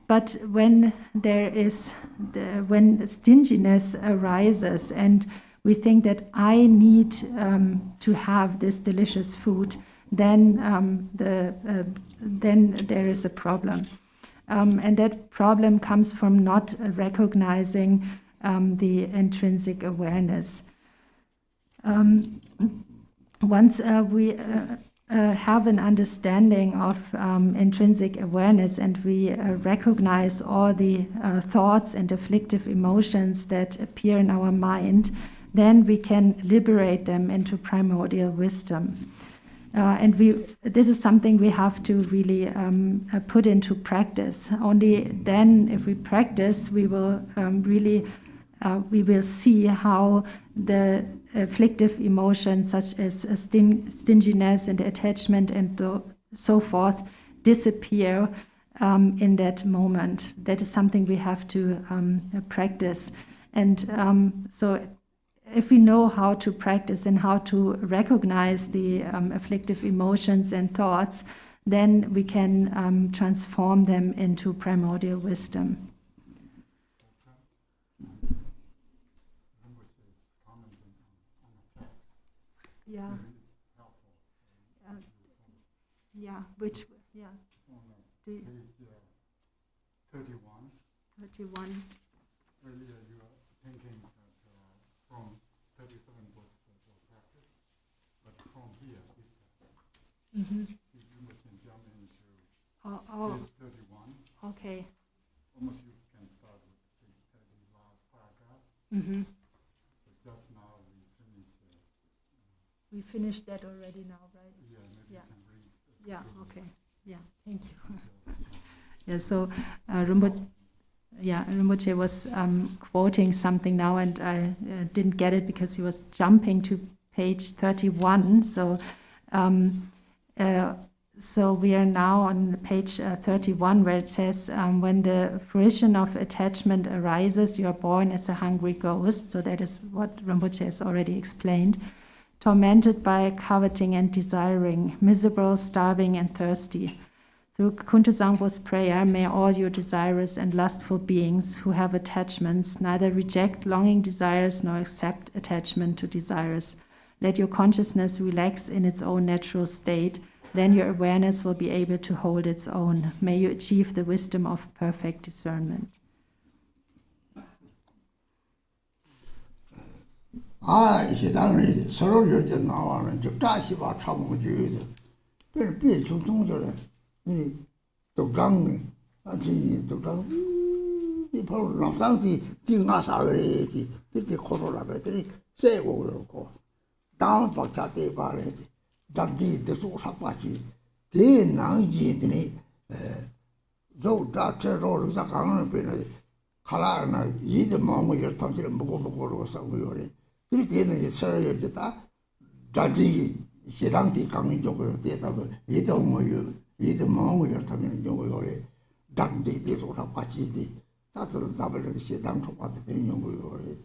But when when stinginess arises and we think that I need to have this delicious food, then there is a problem. And that problem comes from not recognizing the intrinsic awareness. Once we have an understanding of intrinsic awareness and we recognize all the thoughts and afflictive emotions that appear in our mind, then we can liberate them into primordial wisdom. And this is something we have to really put into practice. Only then, if we practice, we will we will see how the afflictive emotions such as stinginess and attachment and so forth disappear in that moment. That is something we have to practice. And so if we know how to practice and how to recognize the afflictive emotions and thoughts, then we can transform them into primordial wisdom. Yeah. Which, yeah. Page 31. 31. Earlier you were thinking that from 37 books that were practiced, but from here is that. Mm-hmm. You can jump into page 31. Okay. Almost you can start with the last paragraph. Mm-hmm. Just now we finished. We finished that already now, right? Yeah, maybe Yeah. you can read. Yeah, okay. Yeah, thank you. Yeah, so Rinpoche was quoting something now, and I didn't get it because he was jumping to page 31. So we are now on page 31, where it says, when the fruition of attachment arises, you are born as a hungry ghost. So that is what Rinpoche has already explained. Tormented by coveting and desiring, miserable, starving, and thirsty. Through Kuntuzangpo's prayer, may all your desirous and lustful beings who have attachments neither reject longing desires nor accept attachment to desires. Let your consciousness relax in its own natural state, then your awareness will be able to hold its own. May you achieve the wisdom of perfect discernment. 서로 열제 나와는 적다시바 참고주의도 별 비중통절에 이 독강 아니 독강 이 바로 남상티 띵가사그래지 그때 코로나가 들이 세고 그러고 다음 박자 때 말해지 담디 대소 사과지 대낭지들이 조다처로 강을 빼는 칼라나 이제 마음을 열탐지를 먹고 싸고요래 그렇게 되는 서로 열겠다 다지 해당티 강인 쪽으로 되다가 이도 마음을 열타면 요거요래 담디 대소 사과지디 다들 답을 해당 촉받을 되는 요거요래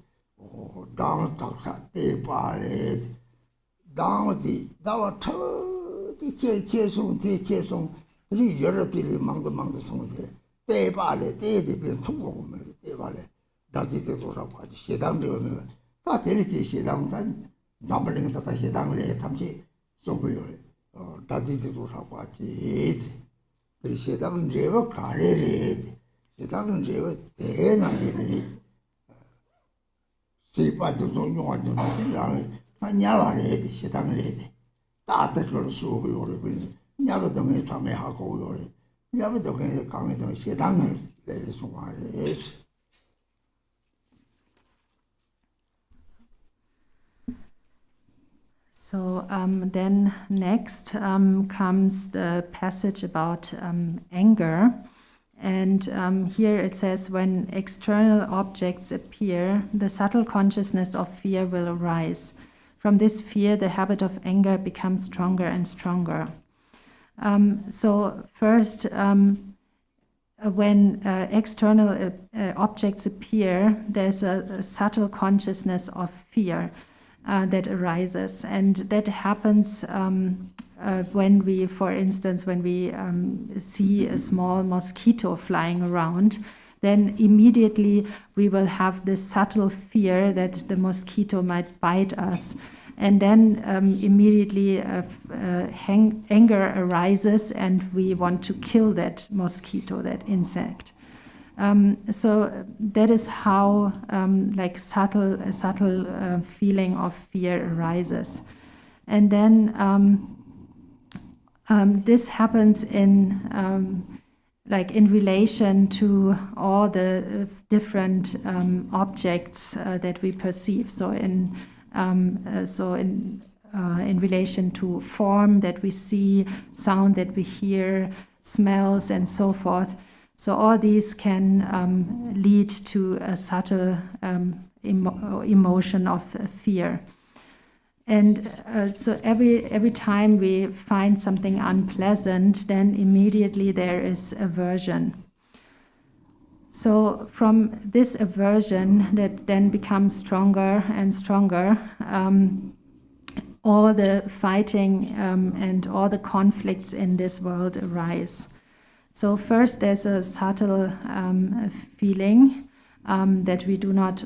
다음 박자 때 말해 다음디 다와 터디 제송 대제송 이 여러 들이 망도 성대 때발에 때대변 통보면 때발에 다지도 돌아고 아주 해당되면 다 되지 해당단 남을링 다 해당을 해 탐지 쏘고요 다지도 돌아고 아지 그 해당은 제가 가래래 해당은 제가 대나기들이 세파도 용하는 것들이랑 냐와래 해당을 해 다들 쏘고요 냐로동에 참여하고요 냐로동에 강에서 해당을 내려서 말해. So then next comes the passage about anger. And here it says, when external objects appear, the subtle consciousness of fear will arise. from this fear, the habit of anger becomes stronger and stronger. So first, when external objects appear, there's a subtle consciousness of fear that arises, and that happens when we, for instance, when we see a small mosquito flying around, then immediately we will have this subtle fear that the mosquito might bite us. And then immediately anger arises and we want to kill that mosquito, that insect. So that is how like a subtle feeling of fear arises. And then this happens in like in relation to all the different objects that we perceive. So in relation to form that we see, sound that we hear, smells, and so forth. So all these can lead to a subtle emotion of fear. And so every time we find something unpleasant, then immediately there is aversion. So from this aversion that then becomes stronger and stronger, all the fighting and all the conflicts in this world arise. So first there's a subtle feeling that we do not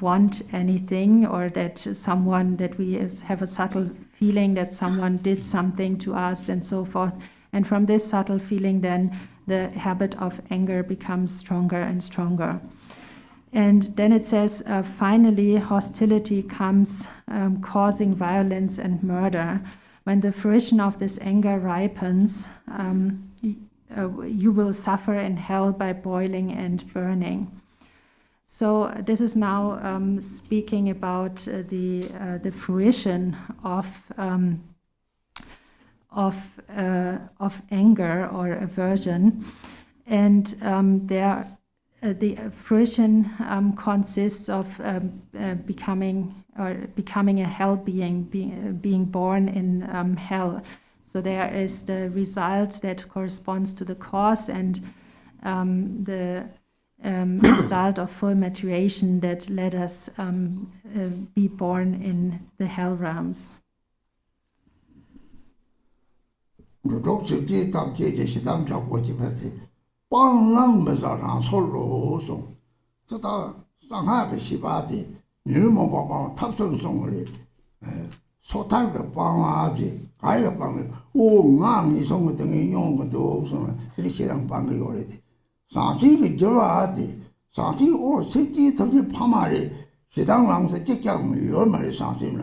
want anything, or that we have a subtle feeling that someone did something to us and so forth. And from this subtle feeling then the habit of anger becomes stronger and stronger. And then it says, finally, hostility comes, causing violence and murder. When the fruition of this anger ripens, you will suffer in hell by boiling and burning. So this is now speaking about the fruition of anger or aversion, and the fruition consists of becoming a hell being born in hell. So there is the result that corresponds to the cause, and the result of full maturation that let us be born in the hell realms. 상지가 저와디 상지 오 새끼 덕이 파마리 시당랑서 찍장 요말이 상지나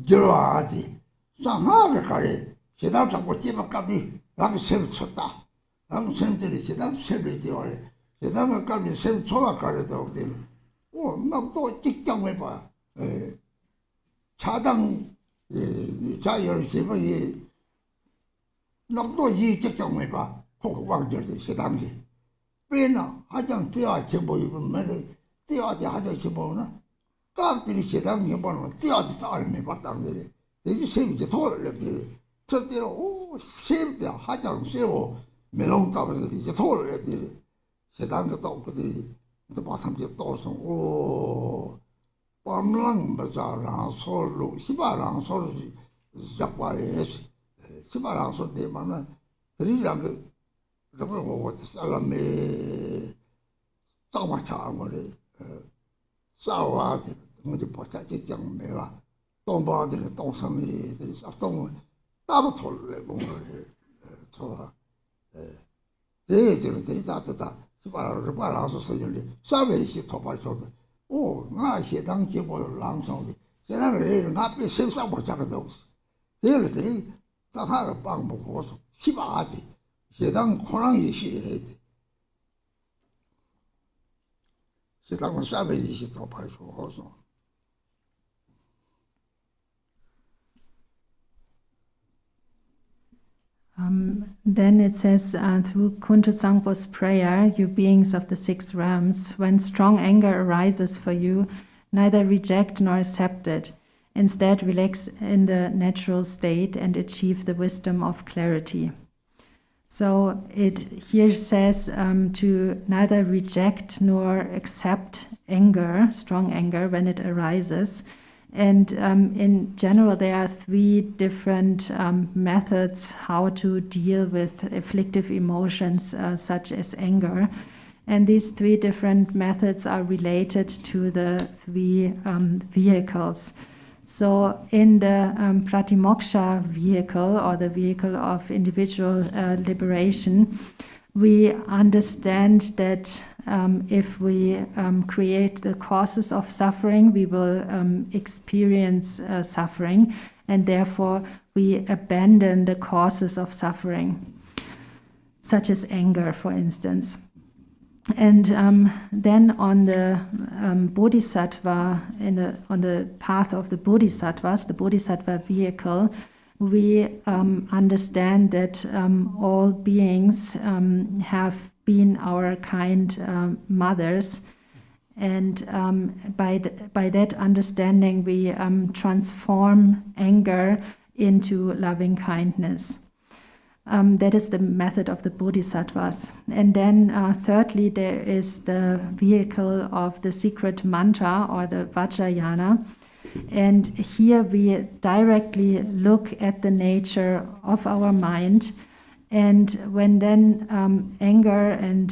저와디 상하가 가래 시당 잡고 집어까지 랑 셈쳤다 랑 셈들이 시당 셈이 되어래 시당을 까지 셈 초가 가래도 돼 나또 찍장 해봐 차당 자열 집이 나또 이 찍장 해봐 호국왕절의 시당기 빼나 하장 떼어 전부 입으면 떼어지 하장 전부나 깍들이 시당 해보는 떼어지 싸움이 봤다는 이제 세비지 돌려들 저대로 오 세비지 하장 세워 메롱 따면서 이제 돌려들 시당도 또 그들이 또 마삼지 또서 오 밤랑 바자랑 솔로 시바랑 솔로 잡아야 시바랑 솔데만은 들이랑 그 그러고 사람이 싸워차고래 싸워하지 뭐지 버차지 장매와 동바들의 동성이들이 싸동 따로 돌래 뭔가를 좋아 대들이 다다 시바라를 바라서 소리를 사회시 토발쳐도 오나 시당 기본을 랑성이 제가를 앞에 sem사 버차거든 대들이 다하가 빵 먹고 시바하지 시당 코랑이 시해 시당은 사회시 시 토발쳐서 Then it says, through Kuntuzangpo's prayer, you beings of the six realms, when strong anger arises for you, neither reject nor accept it. Instead, relax in the natural state and achieve the wisdom of clarity. So it here says to neither reject nor accept anger, strong anger, when it arises. And in general, there are 3 different methods how to deal with afflictive emotions such as anger. And these 3 different methods are related to the 3 vehicles. So in the pratimoksha vehicle, or the vehicle of individual liberation, we understand that if we create the causes of suffering, we will experience suffering, and therefore we abandon the causes of suffering, such as anger, for instance. And then on the bodhisattva, on the path of the bodhisattvas, the bodhisattva vehicle, we understand that all beings have been our kind mothers, and by that understanding we transform anger into loving kindness. That is the method of the bodhisattvas. And then thirdly, there is the vehicle of the secret mantra, or the vajrayana. And here we directly look at the nature of our mind. And when then anger and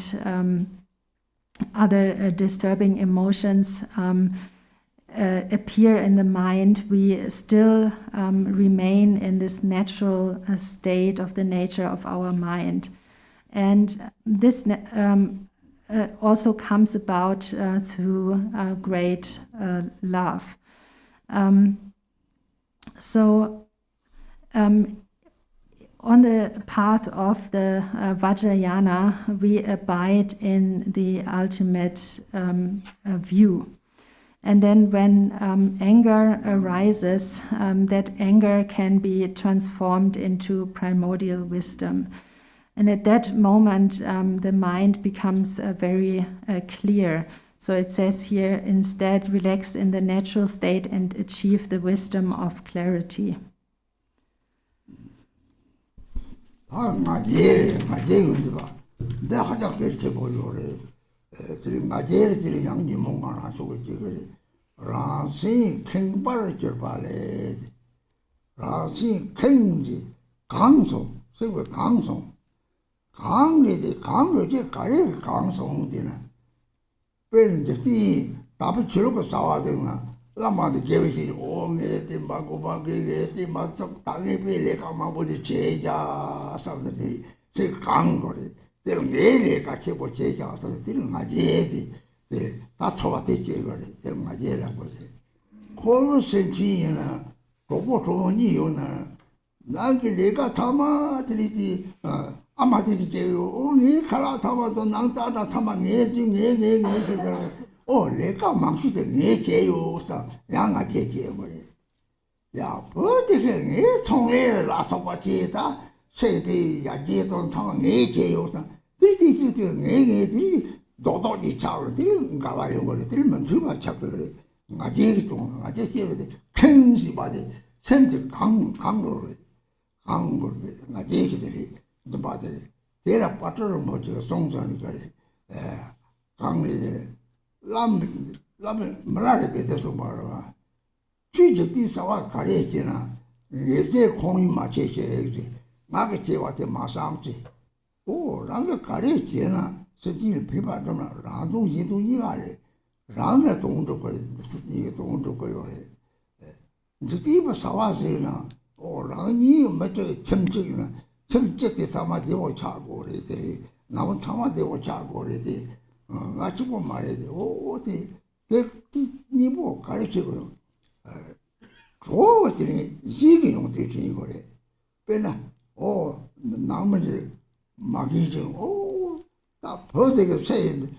other disturbing emotions appear in the mind, we still remain in this natural state of the nature of our mind. And this also comes about through great love. On the path of the Vajrayana, we abide in the ultimate view. And then when anger arises, that anger can be transformed into primordial wisdom. And at that moment, the mind becomes very clear. So it says here, instead, relax in the natural state and achieve the wisdom of clarity. Rasin Khenpo Chirpale, Rasin Khenji, Kangsong, Silver Kangsong, Kangli, the Kango, Kari Kangsong dinner. Parents of the Tapichuka Sawadina, Lama the Jewish, only the Bagubagi, the Master Tangi, Kama with the Cheja, something, say Kangori, they're really Kachipo Cheja, so they didn't have that's what they say. They're my dear. Colos and Gina, Robotoniona, Nangilega Tama, Amati, only Kalatama, Nanta, Tama, oh, Leka Manchi, Nature, young Aje. Yeah, but it's only last of what say the Yajeton Tama, Nature, this is the Dodo di Chow, didn't go away over the Dilman too much chapter. I did to I just hear the Kensi body, sent the Kangaroo, I did the body. There are butter much songs on the Kangli, Lam, Malari, the Sumara. Choose this our Karechina, if they call him my chase, Magachi what the Masamsi. Oh, Ranga Karechina. Sitting people don't know, Rando Yidu Yari, Ranga don't do it, don't do it. The deep Savazina, or Rani, Meta Chimchina, Chimchik the Tama Devo Chago, now Tama Devo Chago, Nachipo Mare, oh, the Nibo, Karichigo, Crow, Yigging on the Chigore, Pena, oh, Namadi, Magijin, oh. Perfect saying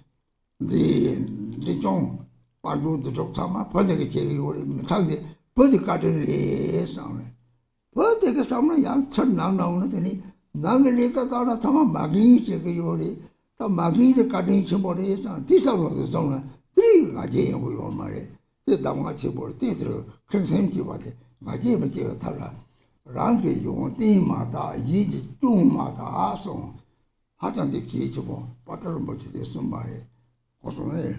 the John Padu the Jokama, perfect Tagi, perfect garden is on it. Perfect summer young turn now known any Nangaleka Tama Magi Chegayori, the Magi the garden Chibori, this was the zone, 3 Ajay we all married. 때 담아치 볼 때들 큰생기 봐대 마지막 제가 달라 랑게 용 때마다 이지 중마다 아송 하장데 기지고 빠르는 뭐지 됐어 말에 고소해.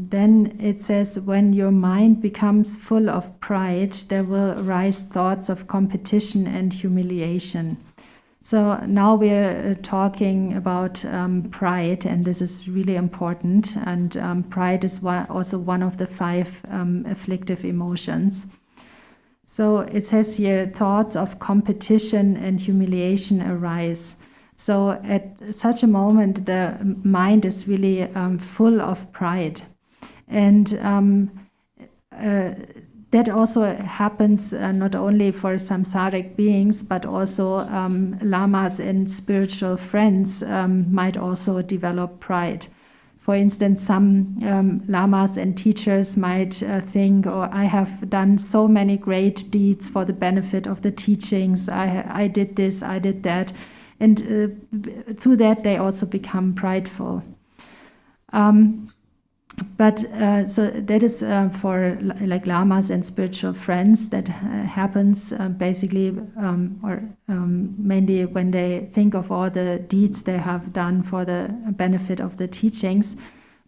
Then it says, when your mind becomes full of pride, there will arise thoughts of competition and humiliation. So now we're talking about pride, and this is really important. And pride is also one of the 5 afflictive emotions. So it says here, thoughts of competition and humiliation arise. So at such a moment, the mind is really full of pride. And that also happens not only for samsaric beings, but also lamas and spiritual friends might also develop pride. For instance, some lamas and teachers might think, oh, I have done so many great deeds for the benefit of the teachings. I did this, I did that. And through that, they also become prideful. But so that is for like lamas and spiritual friends. That happens basically or mainly when they think of all the deeds they have done for the benefit of the teachings.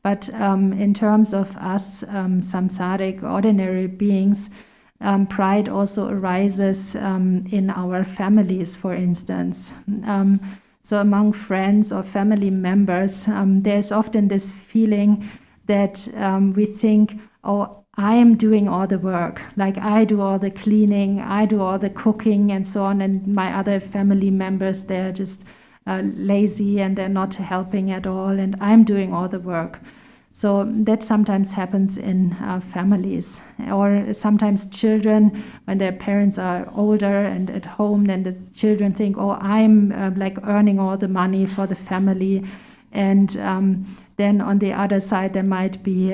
But in terms of us, samsaric, ordinary beings, pride also arises in our families, for instance. So among friends or family members, there's often this feeling that we think, oh, I am doing all the work. Like I do all the cleaning, I do all the cooking and so on, and my other family members, they're just lazy and they're not helping at all, and I'm doing all the work. So that sometimes happens in families, or sometimes children, when their parents are older and at home, then the children think, oh, I'm like earning all the money for the family. And then on the other side, there might be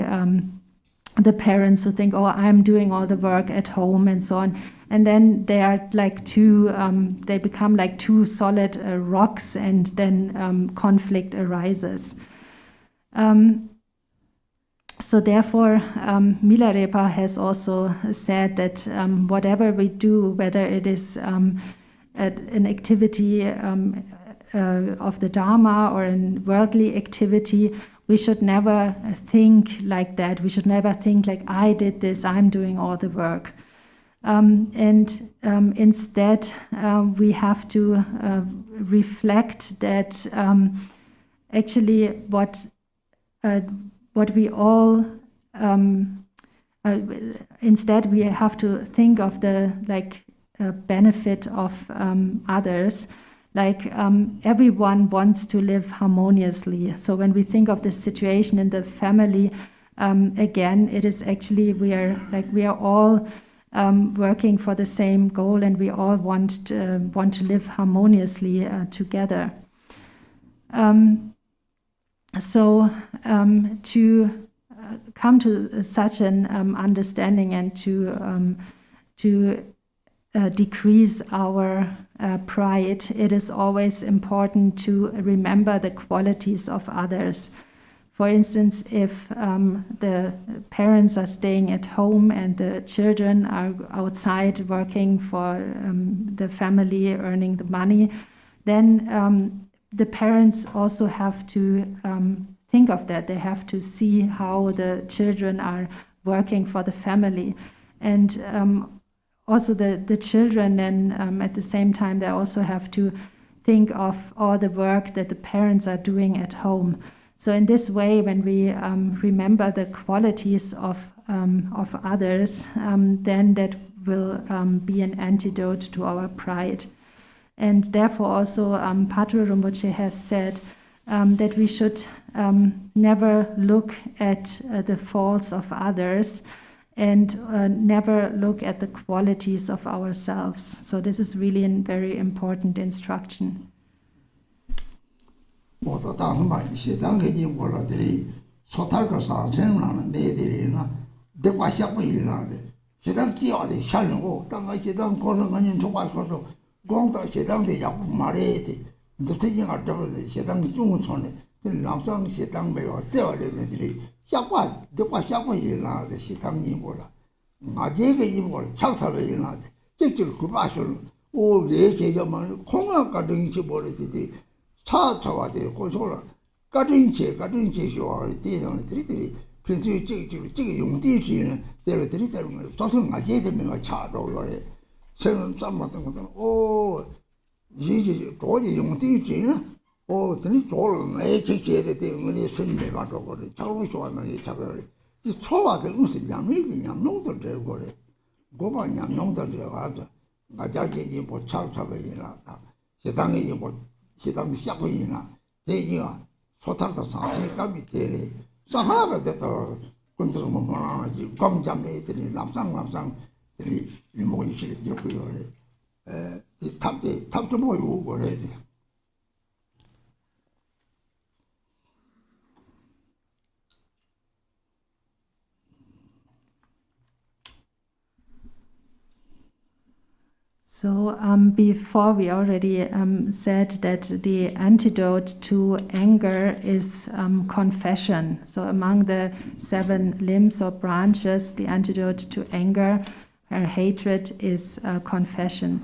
the parents who think, oh, I'm doing all the work at home and so on. And then they are like they become like two solid rocks, and then conflict arises. So therefore, Milarepa has also said that whatever we do, whether it is an activity of the Dharma or an worldly activity, we should never think like that. We should never think like, I did this, I'm doing all the work. Instead, we have to reflect that actually what we all instead we have to think of the benefit of others. Like everyone wants to live harmoniously. So when we think of the situation in the family, again, it is actually we are all working for the same goal, and we all want to live harmoniously together. So to come to such an understanding and to decrease our pride, it is always important to remember the qualities of others. For instance, if the parents are staying at home and the children are outside working for the family, earning the money, then the parents also have to think of that. They have to see how the children are working for the family. And also the children then at the same time, they also have to think of all the work that the parents are doing at home. So in this way, when we remember the qualities of others, then that will be an antidote to our pride. And therefore also Padre Rinpoche has said that we should never look at the faults of others, and never look at the qualities of ourselves. So this is really a very important instruction. 공다 세당대 약부 말해야지. 너태징아 잡아서 세당이 중원촌에 남상 세당 매와 째와래면들이 샤과 너과 샤과 일어나는데 세당이 몰라. 마제가 이모를 창사를 일어나는데 째질 그 마셔를 오내 제자만 콩아 가등이 버리지 차차와 돼 고소라 가등체 쇼와 되는 들이들이 그래서这个 용띠시는 때들이 때문에 조선 마제되면 차도요래 생은 쌈마던 것은 이제 도저히 용띠시는 드니 졸 매체체에 때문에 선배가 저거를 자고 좋아하는 게 자거를 이 초와들 무슨 양미지 양농도 되고 그래 고반 양농도 되어가지고 마자기지 뭐 창사배이나 세상에 뭐 세상 시작이나 대기가 소탈도 상식감이 되래 사하가 됐다 군들은 뭐 하나지 검잠애들이 남상들이 이모이 실이 되고요 이 탑도 뭐 오고 그래야 돼 So before we already said that the antidote to anger is confession. So among the 7 limbs or branches, the antidote to anger or hatred is confession.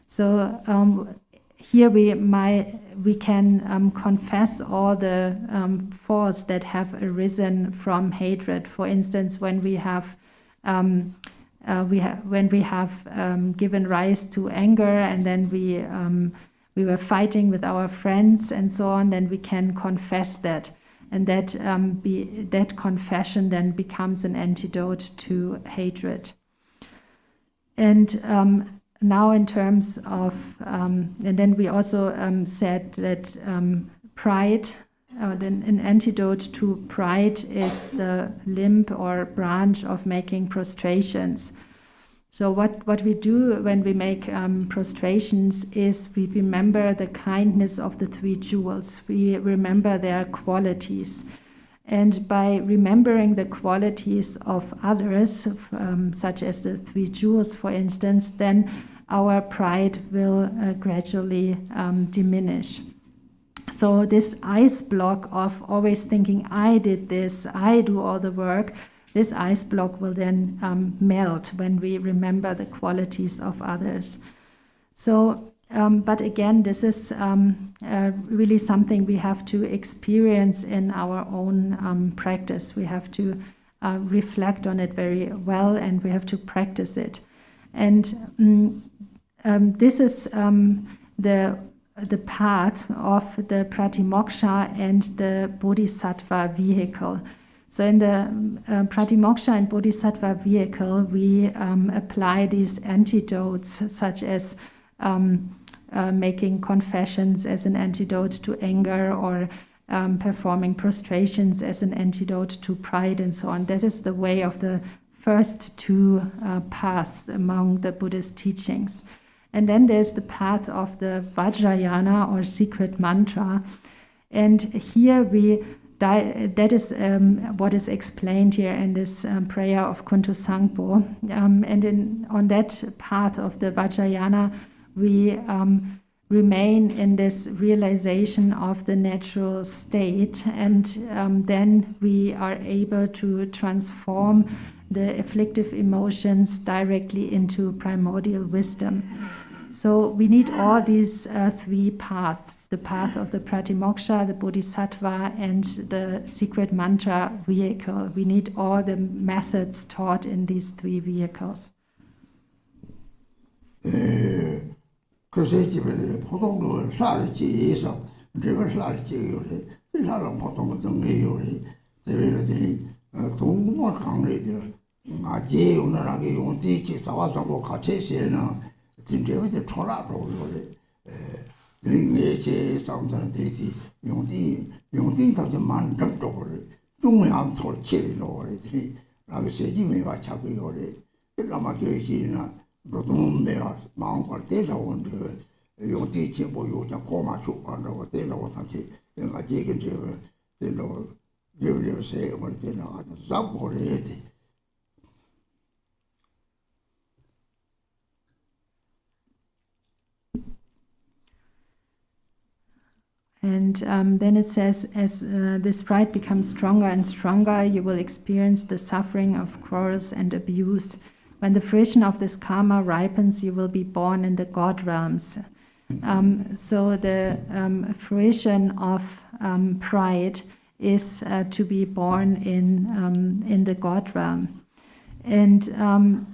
So here we can confess all the faults that have arisen from hatred. For instance, when we have given rise to anger, and then we were fighting with our friends and so on, then we can confess that, and that confession then becomes an antidote to hatred. And now, in terms of, and then we also said that pride. Then an antidote to pride is the limb or branch of making prostrations. So what we do when we make prostrations is we remember the kindness of the 3 jewels. We remember their qualities. And by remembering the qualities of others, such as the 3 jewels, for instance, then our pride will gradually diminish. So this ice block of always thinking, I did this, I do all the work, this ice block will then melt when we remember the qualities of others. So, but again, this is really something we have to experience in our own practice. We have to reflect on it very well, and we have to practice it. And this is the path of the pratimoksha and the bodhisattva vehicle. So in the pratimoksha and bodhisattva vehicle, we apply these antidotes, such as making confessions as an antidote to anger, or performing prostrations as an antidote to pride, and so on. That is the way of the first 2 paths among the Buddhist teachings. And then there's the path of the Vajrayana or secret mantra. And here that is what is explained here in this prayer of Kuntuzangpo. And on that path of the Vajrayana, we remain in this realization of the natural state, and then we are able to transform the afflictive emotions directly into primordial wisdom. So we need all these 3 paths, the path of the pratimoksha, the bodhisattva, and the secret mantra vehicle. We need all the methods taught in these 3 vehicles. 진짜로 초라로 드링에게 samsara 데이티 용띠 당신 만족도를 중요한 소리로 그러더니 라고 세지메 와차고 요래 라마 교회시나 로동메가 마음걸 때서 온데 용띠 친구 요자 고마 축한다고 때라고 삼지 내가 지금 때로 예우세요 뭐 때나 잡고래 돼 And then it says, as this pride becomes stronger and stronger, you will experience the suffering of quarrels and abuse. When the fruition of this karma ripens, you will be born in the God realms. So the fruition of pride is to be born in the God realm. And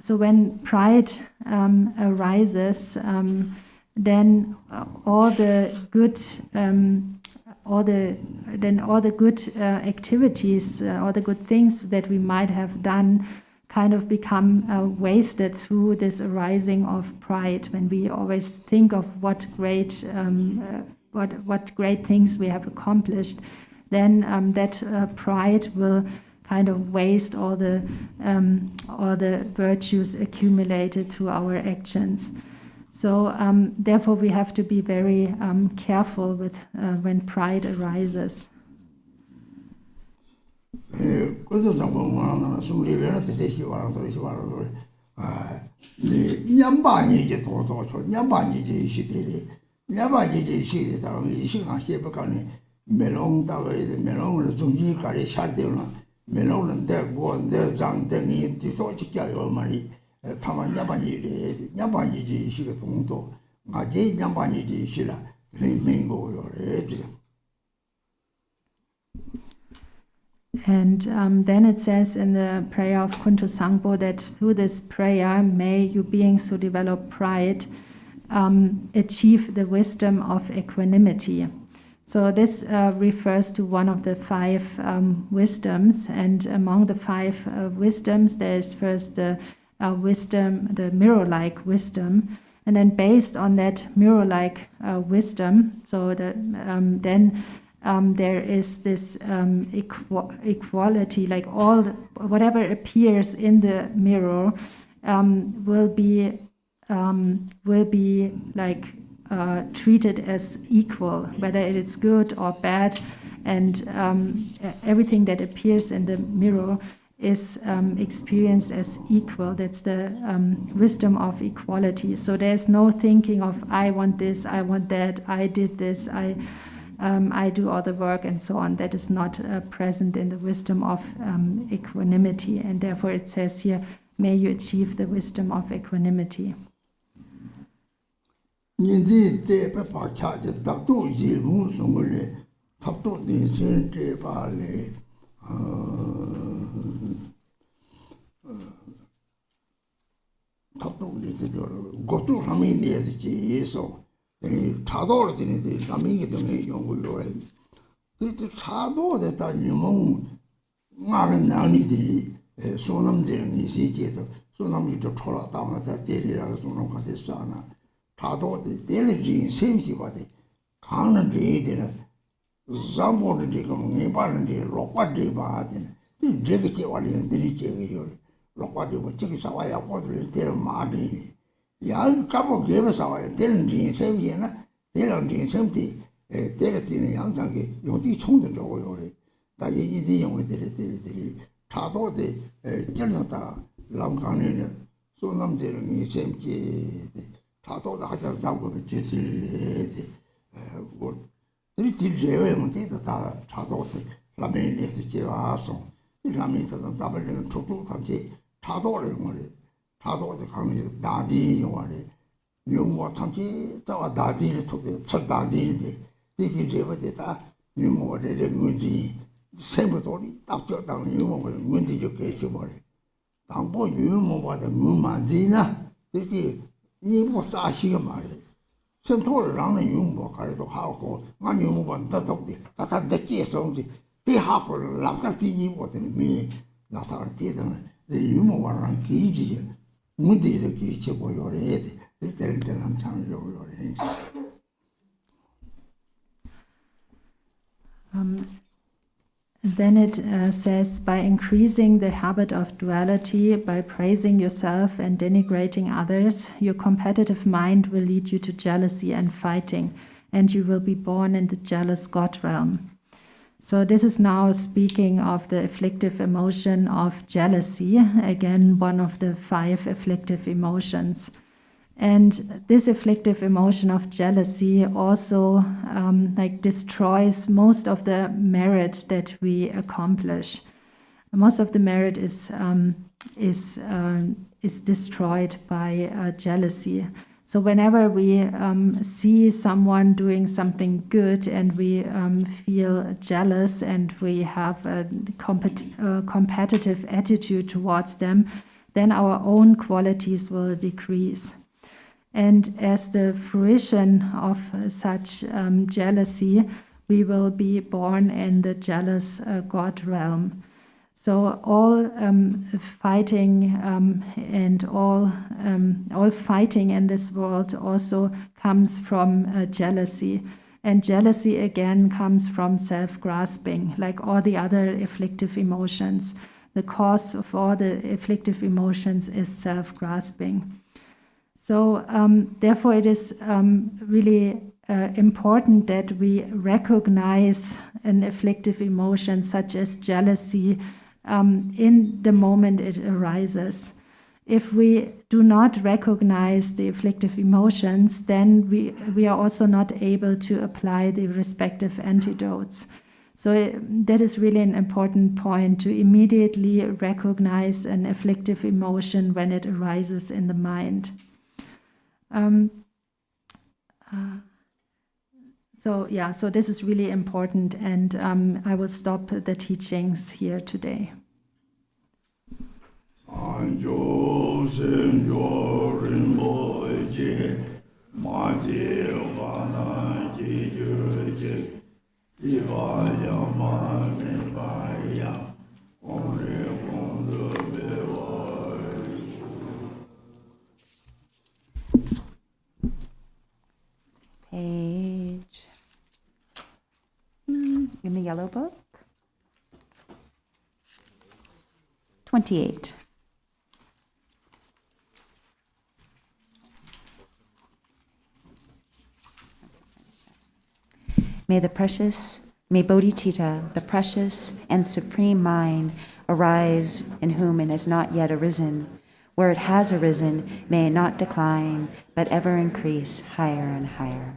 so when pride arises, then all the good activities, all the good things that we might have done, kind of become wasted through this arising of pride. When we always think of what great things we have accomplished, then that pride will kind of waste all the virtues accumulated through our actions. So therefore we have to be very careful with when pride arises. Kuntuzangpo 말하는 숨리베나 대세시 와라도리 냠바니지 도도죠 냠바니지 시들이 냠바니지 시들이 이시가 셰버가니 멜롱다베 멜롱을 중지가리 샤르데나 멜롱은 대고 대장등이 뒤도지자요 말이 타만 냠바니리 냠바니지 시가 동도 마제 냠바니지 시라 리밍고요레지. And then it says in the prayer of Kuntuzangpo that through this prayer, may you beings who develop pride achieve the wisdom of equanimity. So this refers to one of the 5 wisdoms, and among the 5 wisdoms, there is first the wisdom, the mirror-like wisdom, and then based on that mirror-like wisdom, so that then there is this equality, like whatever appears in the mirror will be like treated as equal, whether it is good or bad, and everything that appears in the mirror is experienced as equal. That's the wisdom of equality. So there's no thinking of I want this, I want that, I did this, I do all the work and so on. That is not present in the wisdom of equanimity, and therefore it says here, may you achieve the wisdom of equanimity. 차도를 되는데 남이게 등에 연구를 해. 그때 차도에 다 유몽 마는 나니들이 소남들이 세계도 소남이도 초라 담아서 데리라고 소남 같이 싸나. 차도에 데리지 셈시바데 강는 데들은 잠보는 지금 네발은데 lokwadde 바데. 이 제게 와리는 데리지요. lokwadde 뭐 저기 사와야 고들 데를 마디. 양 까고 개를 싸워야 되는 지 셈이나 되는 지 셈티 때려지는 양상에 용디 총들려고요. 나 얘기지 용을 데리지 차도데 결론다 람간에는 소남들은 이 셈기 차도다 하자 잡고 지지 뭐 들이 제외면 다 차도데 라면에서 제와서 라면에서 잡으려는 촉도 탐지 차도를 용을 차도가 가면 나디 용하래 용모 참지 자와 나디를 통해 첫 나디인데 이게 레버데다 용모를 문지 세부돌이 딱저당 용모를 문지 좋게 해버려 당보 용모보다 문만지나 이게 니모 싸시가 말이야 선토를 라는 용모 가래도 하고 만 용모보다 더덕디 다다 내게서지 대하고를 납작지니 못하는 미 나사를 뛰다는 내 용모와랑 기지 문제도 기체 보여래. 때때는 참 요요래. Then it says, by increasing the habit of duality, by praising yourself and denigrating others, your competitive mind will lead you to jealousy and fighting, and you will be born in the jealous God realm. So this is now speaking of the afflictive emotion of jealousy, again one of the 5 afflictive emotions. And this afflictive emotion of jealousy also destroys most of the merit that we accomplish. Most of the merit is destroyed by jealousy. So whenever we see someone doing something good and we feel jealous and we have a competitive attitude towards them, then our own qualities will decrease. And as the fruition of such jealousy, we will be born in the jealous God realm. So all fighting and all fighting in this world also comes from jealousy. And jealousy again comes from self-grasping, like all the other afflictive emotions. The cause of all the afflictive emotions is self-grasping. So therefore it is really important that we recognize an afflictive emotion such as jealousy in the moment it arises. If we do not recognize the afflictive emotions, then we are also not able to apply the respective antidotes. So that is really an important point, to immediately recognize an afflictive emotion when it arises in the mind. So this is really important, and I will stop the teachings here today. Page in the yellow book, 28. May bodhicitta, the precious and supreme mind, arise in whom it has not yet arisen. Where it has arisen, may it not decline, but ever increase higher and higher.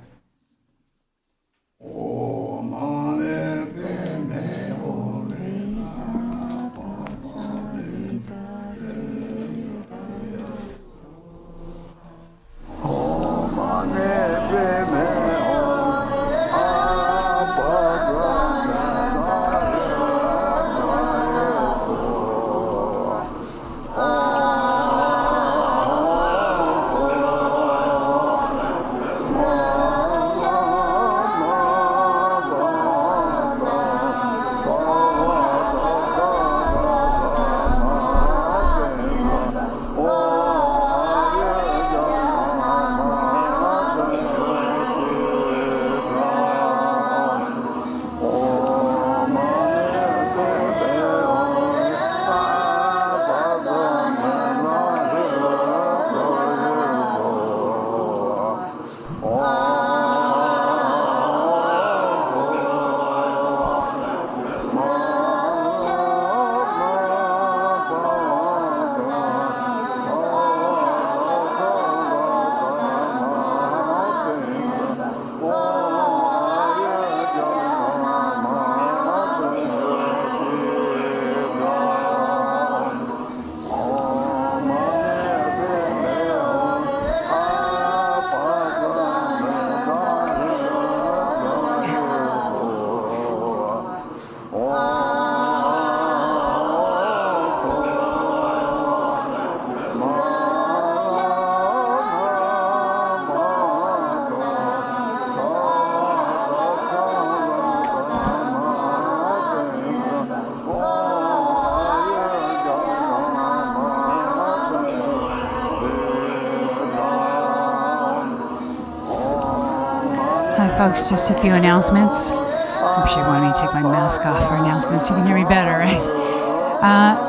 Folks, just a few announcements. I'm sure you want me to take my mask off for announcements. You can hear me better, right?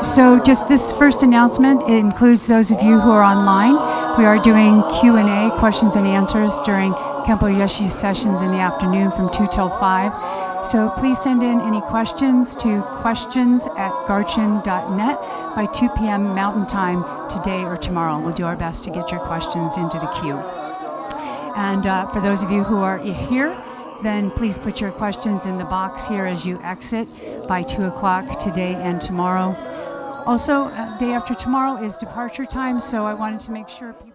So just this first announcement, it includes those of you who are online. We are doing Q&A, questions and answers, during Khenpo Yeshi's sessions in the afternoon from 2 till 5. So please send in any questions to questions@garchen.net by 2 p.m. Mountain Time today or tomorrow. We'll do our best to get your questions into the queue. And for those of you who are here, then please put your questions in the box here as you exit by 2 o'clock today and tomorrow. Also, day after tomorrow is departure time, so I wanted to make sure people